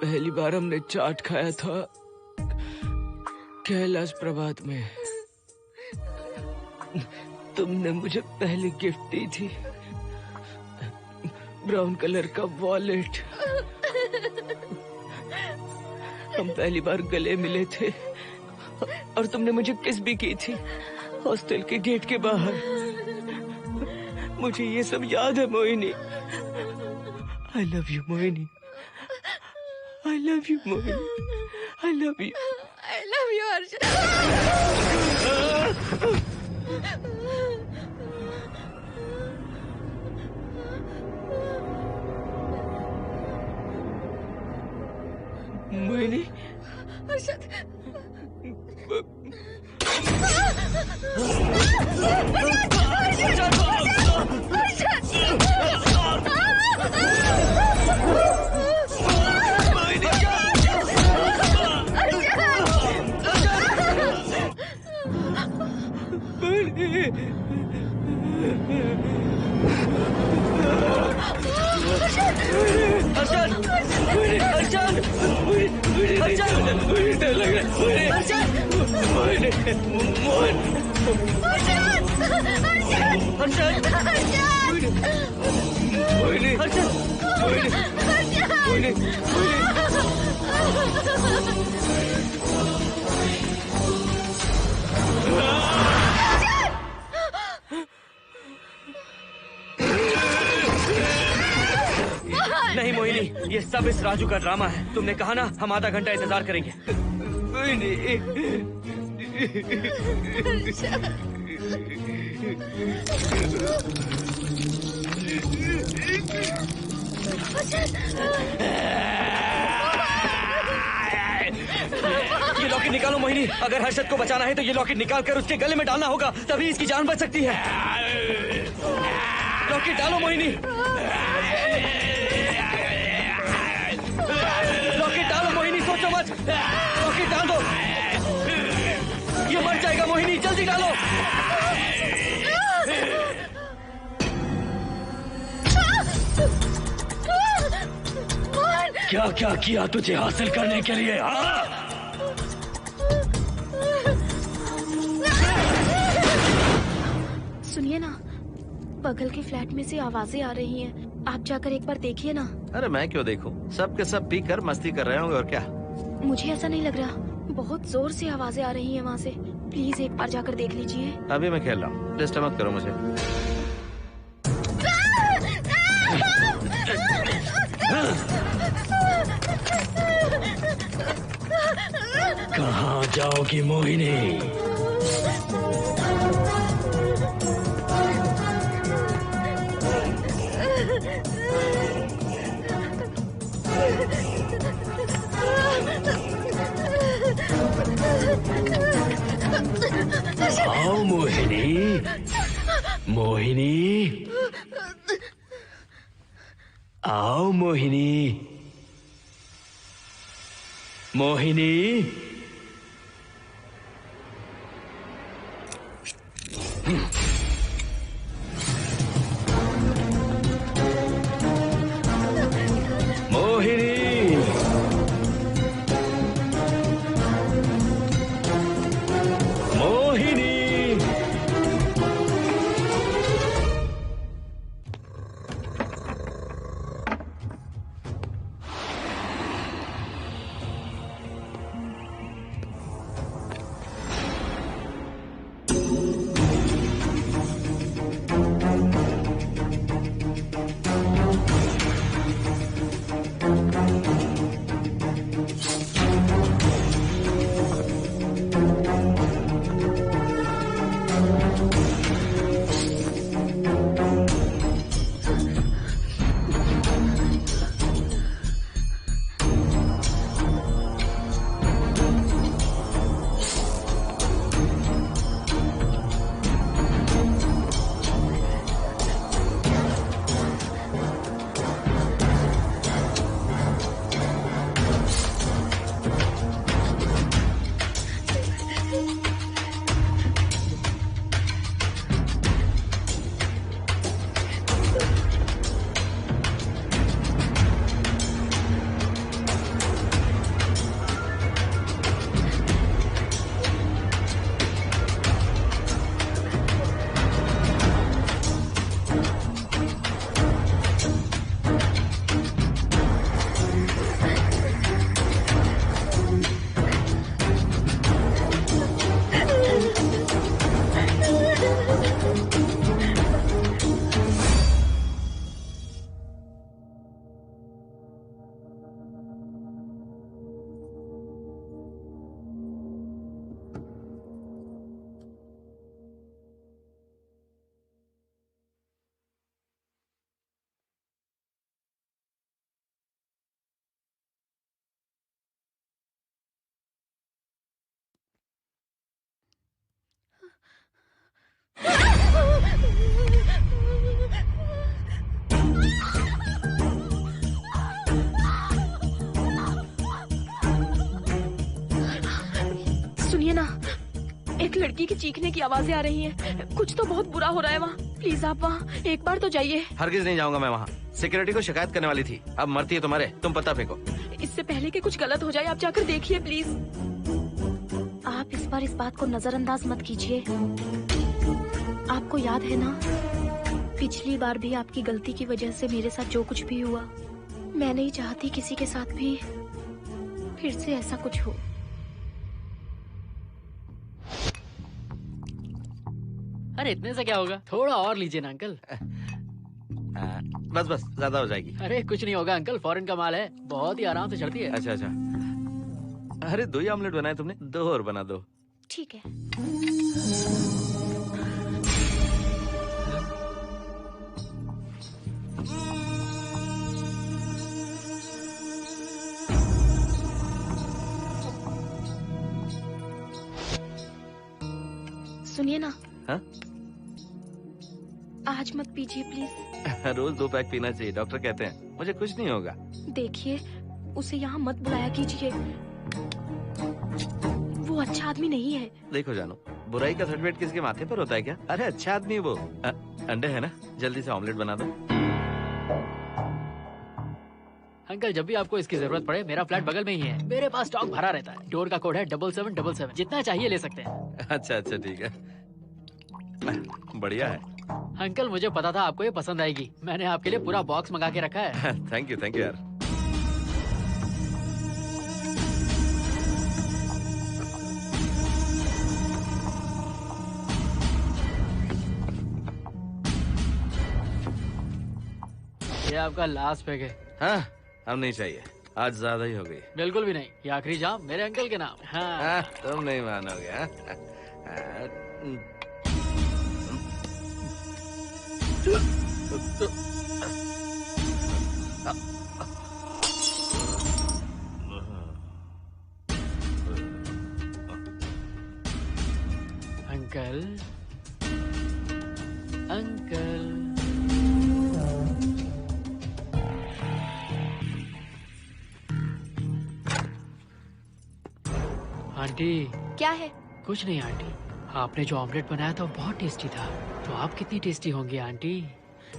S6: पहली बार हमने चाट खाया था कैलाश प्रभात में। तुमने मुझे पहली गिफ्ट दी थी, ब्राउन कलर का वॉलेट। हम पहली बार गले मिले थे और तुमने मुझे किस भी की थी हॉस्टल के गेट के बाहर। मुझे ये सब याद है Mohini. I love you Mohini, I love you Mohini, I love you,
S8: I love you Harshad.
S6: Mohini,
S8: Harshad,
S6: डर लग रहा
S4: नहीं मोहिनी, ये सब इस राजू का ड्रामा है। तुमने कहा ना हम आधा घंटा इंतजार करेंगे। ये लॉकेट निकालो मोहिनी। अगर हर्षद को बचाना है तो ये लॉकेट निकाल कर उसके गले में डालना होगा, तभी इसकी जान बच सकती है। लॉकेट डालो मोहिनी, लॉकेट डालो मोहिनी, सोचो मत। लॉकेट डाल दो, ये मर जाएगा मोहिनी, जल्दी
S6: जल्दी डालो।
S5: क्या क्या किया तुझे हासिल करने के लिए? हाँ?
S8: सुनिए ना, बगल के फ्लैट में से आवाजें आ रही हैं। आप जाकर एक बार देखिए ना।
S7: अरे मैं क्यों देखूं? सब के सब पी कर मस्ती कर रहे होंगे और क्या।
S8: मुझे ऐसा नहीं लग रहा, बहुत जोर से आवाजें आ रही हैं वहाँ से। प्लीज एक बार जाकर देख लीजिए।
S7: अभी मैं खेल रहा हूँ, डिस्टर्ब मत करो मुझे।
S5: कहाँ जाओगी मोहिनी? आओ मोहिनी, मोहिनी, आओ मोहिनी, मोहिनी।
S8: सुनिए ना, एक लड़की की चीखने की आवाजें आ रही हैं। कुछ तो बहुत बुरा हो रहा है वहाँ। प्लीज आप वहाँ एक बार तो जाइए।
S7: हरगिज नहीं जाऊंगा मैं वहाँ। सिक्योरिटी को शिकायत करने वाली थी, अब मरती है तुम्हारे, तुम पता फेंको।
S8: इससे पहले कि कुछ गलत हो जाए आप जाकर देखिए प्लीज। आप इस बार इस बात को नजरअंदाज मत कीजिए। आपको याद है ना, पिछली बार भी आपकी गलती की वजह से मेरे साथ जो कुछ भी हुआ, मैं नहीं चाहती किसी के साथ भी फिर से ऐसा कुछ हो।
S11: अरे इतने से क्या होगा, थोड़ा और लीजिए ना अंकल।
S7: बस बस, ज्यादा हो जाएगी।
S11: अरे कुछ नहीं होगा अंकल, फॉरेन का माल है, बहुत ही आराम से चढ़ती है।
S7: अच्छा अच्छा। अरे 2 ही ऑमलेट बनाए तुमने, 2 और बना दो।
S8: ठीक है। सुनिए ना।
S7: हाँ?
S8: आज मत पीजिए प्लीज।
S7: रोज 2 पैक पीना चाहिए, डॉक्टर कहते हैं। मुझे कुछ नहीं होगा।
S8: देखिए, उसे यहाँ मत बुलाया कीजिए, वो अच्छा आदमी नहीं है।
S7: देखो जानो, बुराई का सर्टिफिकेट किसके माथे पर होता है क्या? अरे अच्छा आदमी है वो। अंडे है ना? जल्दी से ऑमलेट बना दो।
S11: अंकल जब भी आपको इसकी जरूरत पड़े मेरा फ्लैट बगल में ही है। मेरे पास स्टॉक भरा रहता है। डोर का कोड है 7777। जितना चाहिए ले सकते हैं।
S7: अच्छा अच्छा ठीक है, बढ़िया है।
S11: अंकल मुझे पता था आपको ये पसंद आएगी। मैंने आपके लिए पूरा बॉक्स मंगा के रखा है।
S7: थैंक यू यार।
S11: ये आपका लास्ट पैक है।
S7: हाँ अब नहीं चाहिए, आज ज्यादा ही हो गई।
S11: बिल्कुल भी नहीं, ये आखिरी जाम मेरे अंकल के नाम। हाँ।
S7: तुम नहीं मानोगे।
S11: Uncle uncle aunty.
S9: क्या है?
S11: कुछ नहीं आंटी, आपने जो ऑमलेट बनाया था वो बहुत टेस्टी था। तो आप कितनी टेस्टी होंगी आंटी?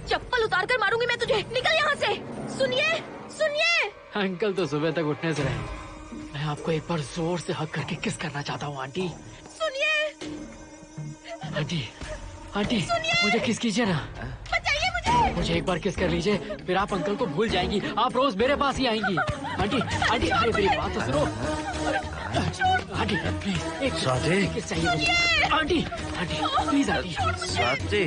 S12: चप्पल उतार कर मारूंगी मैं तुझे। निकल यहाँ से। सुनिए सुनिए।
S11: अंकल तो सुबह तक उठने से रहे। मैं आपको एक बार जोर से हक करके किस करना चाहता हूँ आंटी।
S12: सुनिए
S11: आंटी। आंटी मुझे किस कीजिए ना।
S12: बचाइए मुझे।
S11: मुझे एक बार किस कर लीजिए, फिर आप अंकल को भूल जाएंगी। आप रोज मेरे पास ही आएंगी। आंटी आंटी अरे मेरी बात तो सुनो। आंटी प्लीज एक किस चाहिए मुझे। Aunty aunty please aunty.
S7: Swati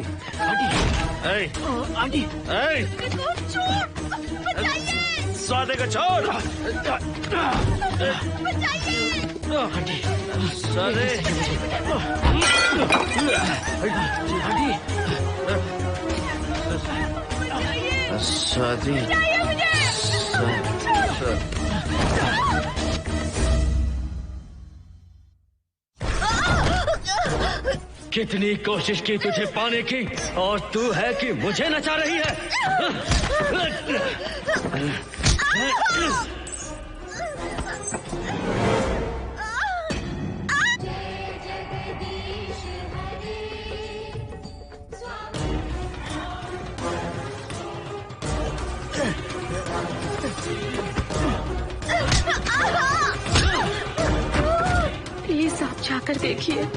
S11: aunty
S7: Swati को छोड़।
S11: आंटी
S7: स्वाति
S6: कितनी कोशिश की तुझे पाने की, और तू है कि मुझे नचा रही है।
S12: प्लीज आप जाकर देखिए।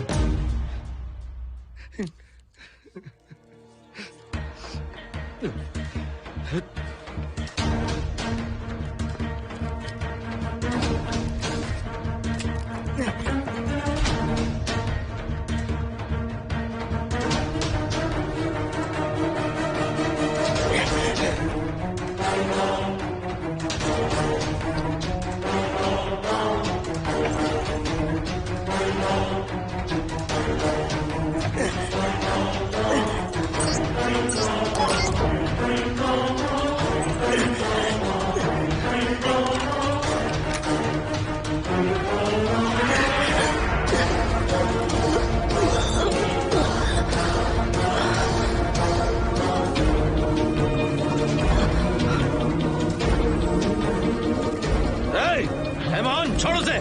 S6: छोड़ो से।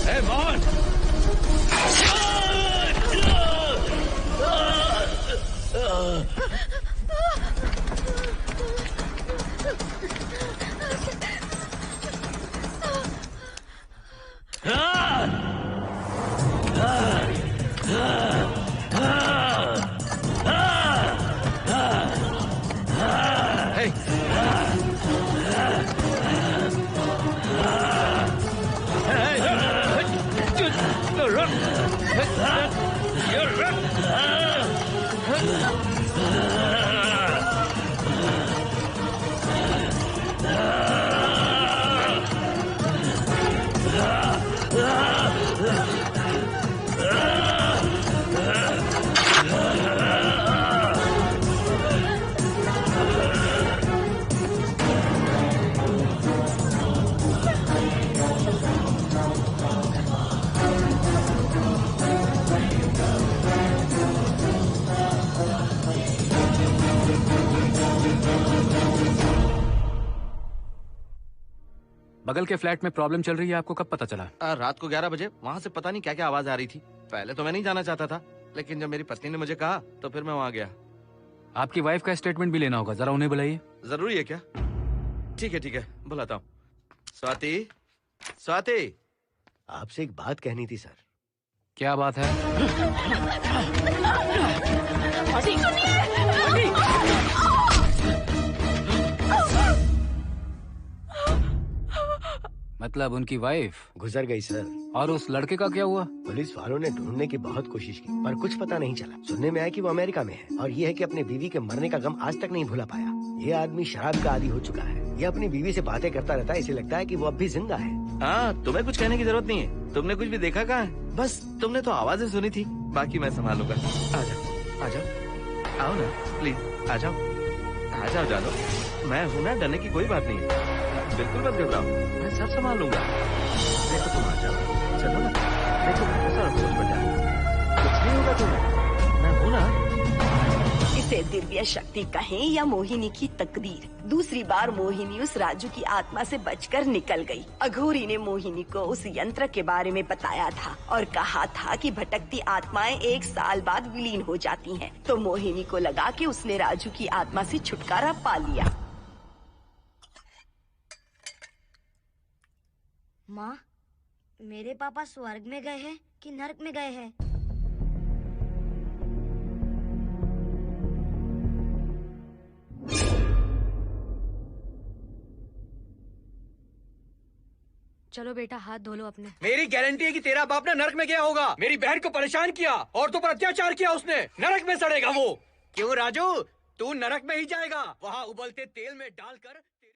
S6: Hey, Mohan!
S11: बगल के फ्लैट में प्रॉब्लम चल रही है, आपको कब पता चला?
S7: रात को 11 बजे वहाँ से पता नहीं क्या क्या आवाज आ रही थी। पहले तो मैं नहीं जाना चाहता था, लेकिन जब मेरी पत्नी ने मुझे कहा तो फिर मैं वहाँ गया।
S11: आपकी वाइफ का स्टेटमेंट भी लेना होगा, जरा उन्हें बुलाइए।
S7: जरूरी है क्या? ठीक है, बुलाता हूँ। स्वाति, स्वाति,
S3: आपसे एक बात कहनी थी सर।
S11: क्या बात है? मतलब उनकी वाइफ
S3: गुजर गई सर।
S11: और उस लड़के का क्या हुआ?
S3: पुलिस वालों ने ढूंढने की बहुत कोशिश की पर कुछ पता नहीं चला। सुनने में आया कि वो अमेरिका में है और ये है कि अपने बीवी के मरने का गम आज तक नहीं भुला पाया। ये आदमी शराब का आदी हो चुका है। ये अपनी बीवी से बातें करता रहता है, इसे लगता है कि वो अब भी जिंदा है।
S7: हाँ, तुम्हें कुछ कहने की जरूरत नहीं है। तुमने कुछ भी देखा कहाँ है? बस तुमने तो आवाजें सुनी थी, बाकी मैं संभालूंगा। आ जाओ, आओ ना प्लीज, आ जाओ जानो। मैं हूँ ना, डरने की कोई बात नहीं है। बिल्कुल मत घबराओ, मैं सब संभाल लूंगा। देखो तुम आ जाओ, चलो ना। देखो कैसा अफसोस बचा, कुछ नहीं होगा तुम्हें, मैं हूँ ना।
S1: इसे दिव्य शक्ति कहें या मोहिनी की तकदीर, दूसरी बार मोहिनी उस राजू की आत्मा से बचकर निकल गई। अघोरी ने मोहिनी को उस यंत्र के बारे में बताया था और कहा था कि भटकती आत्माएं 1 साल बाद विलीन हो जाती हैं। तो मोहिनी को लगा कि उसने राजू की आत्मा से छुटकारा पा लिया।
S15: माँ, मेरे पापा स्वर्ग में गए हैं कि नरक में गए हैं?
S9: चलो बेटा, हाथ धो लो अपने।
S10: मेरी गारंटी है कि तेरा बाप ना नरक में गया होगा। मेरी बहन को परेशान किया, औरतों पर अत्याचार किया उसने। नरक में सड़ेगा वो। क्यों राजू, तू नरक में ही जाएगा। वहाँ उबलते तेल में डालकर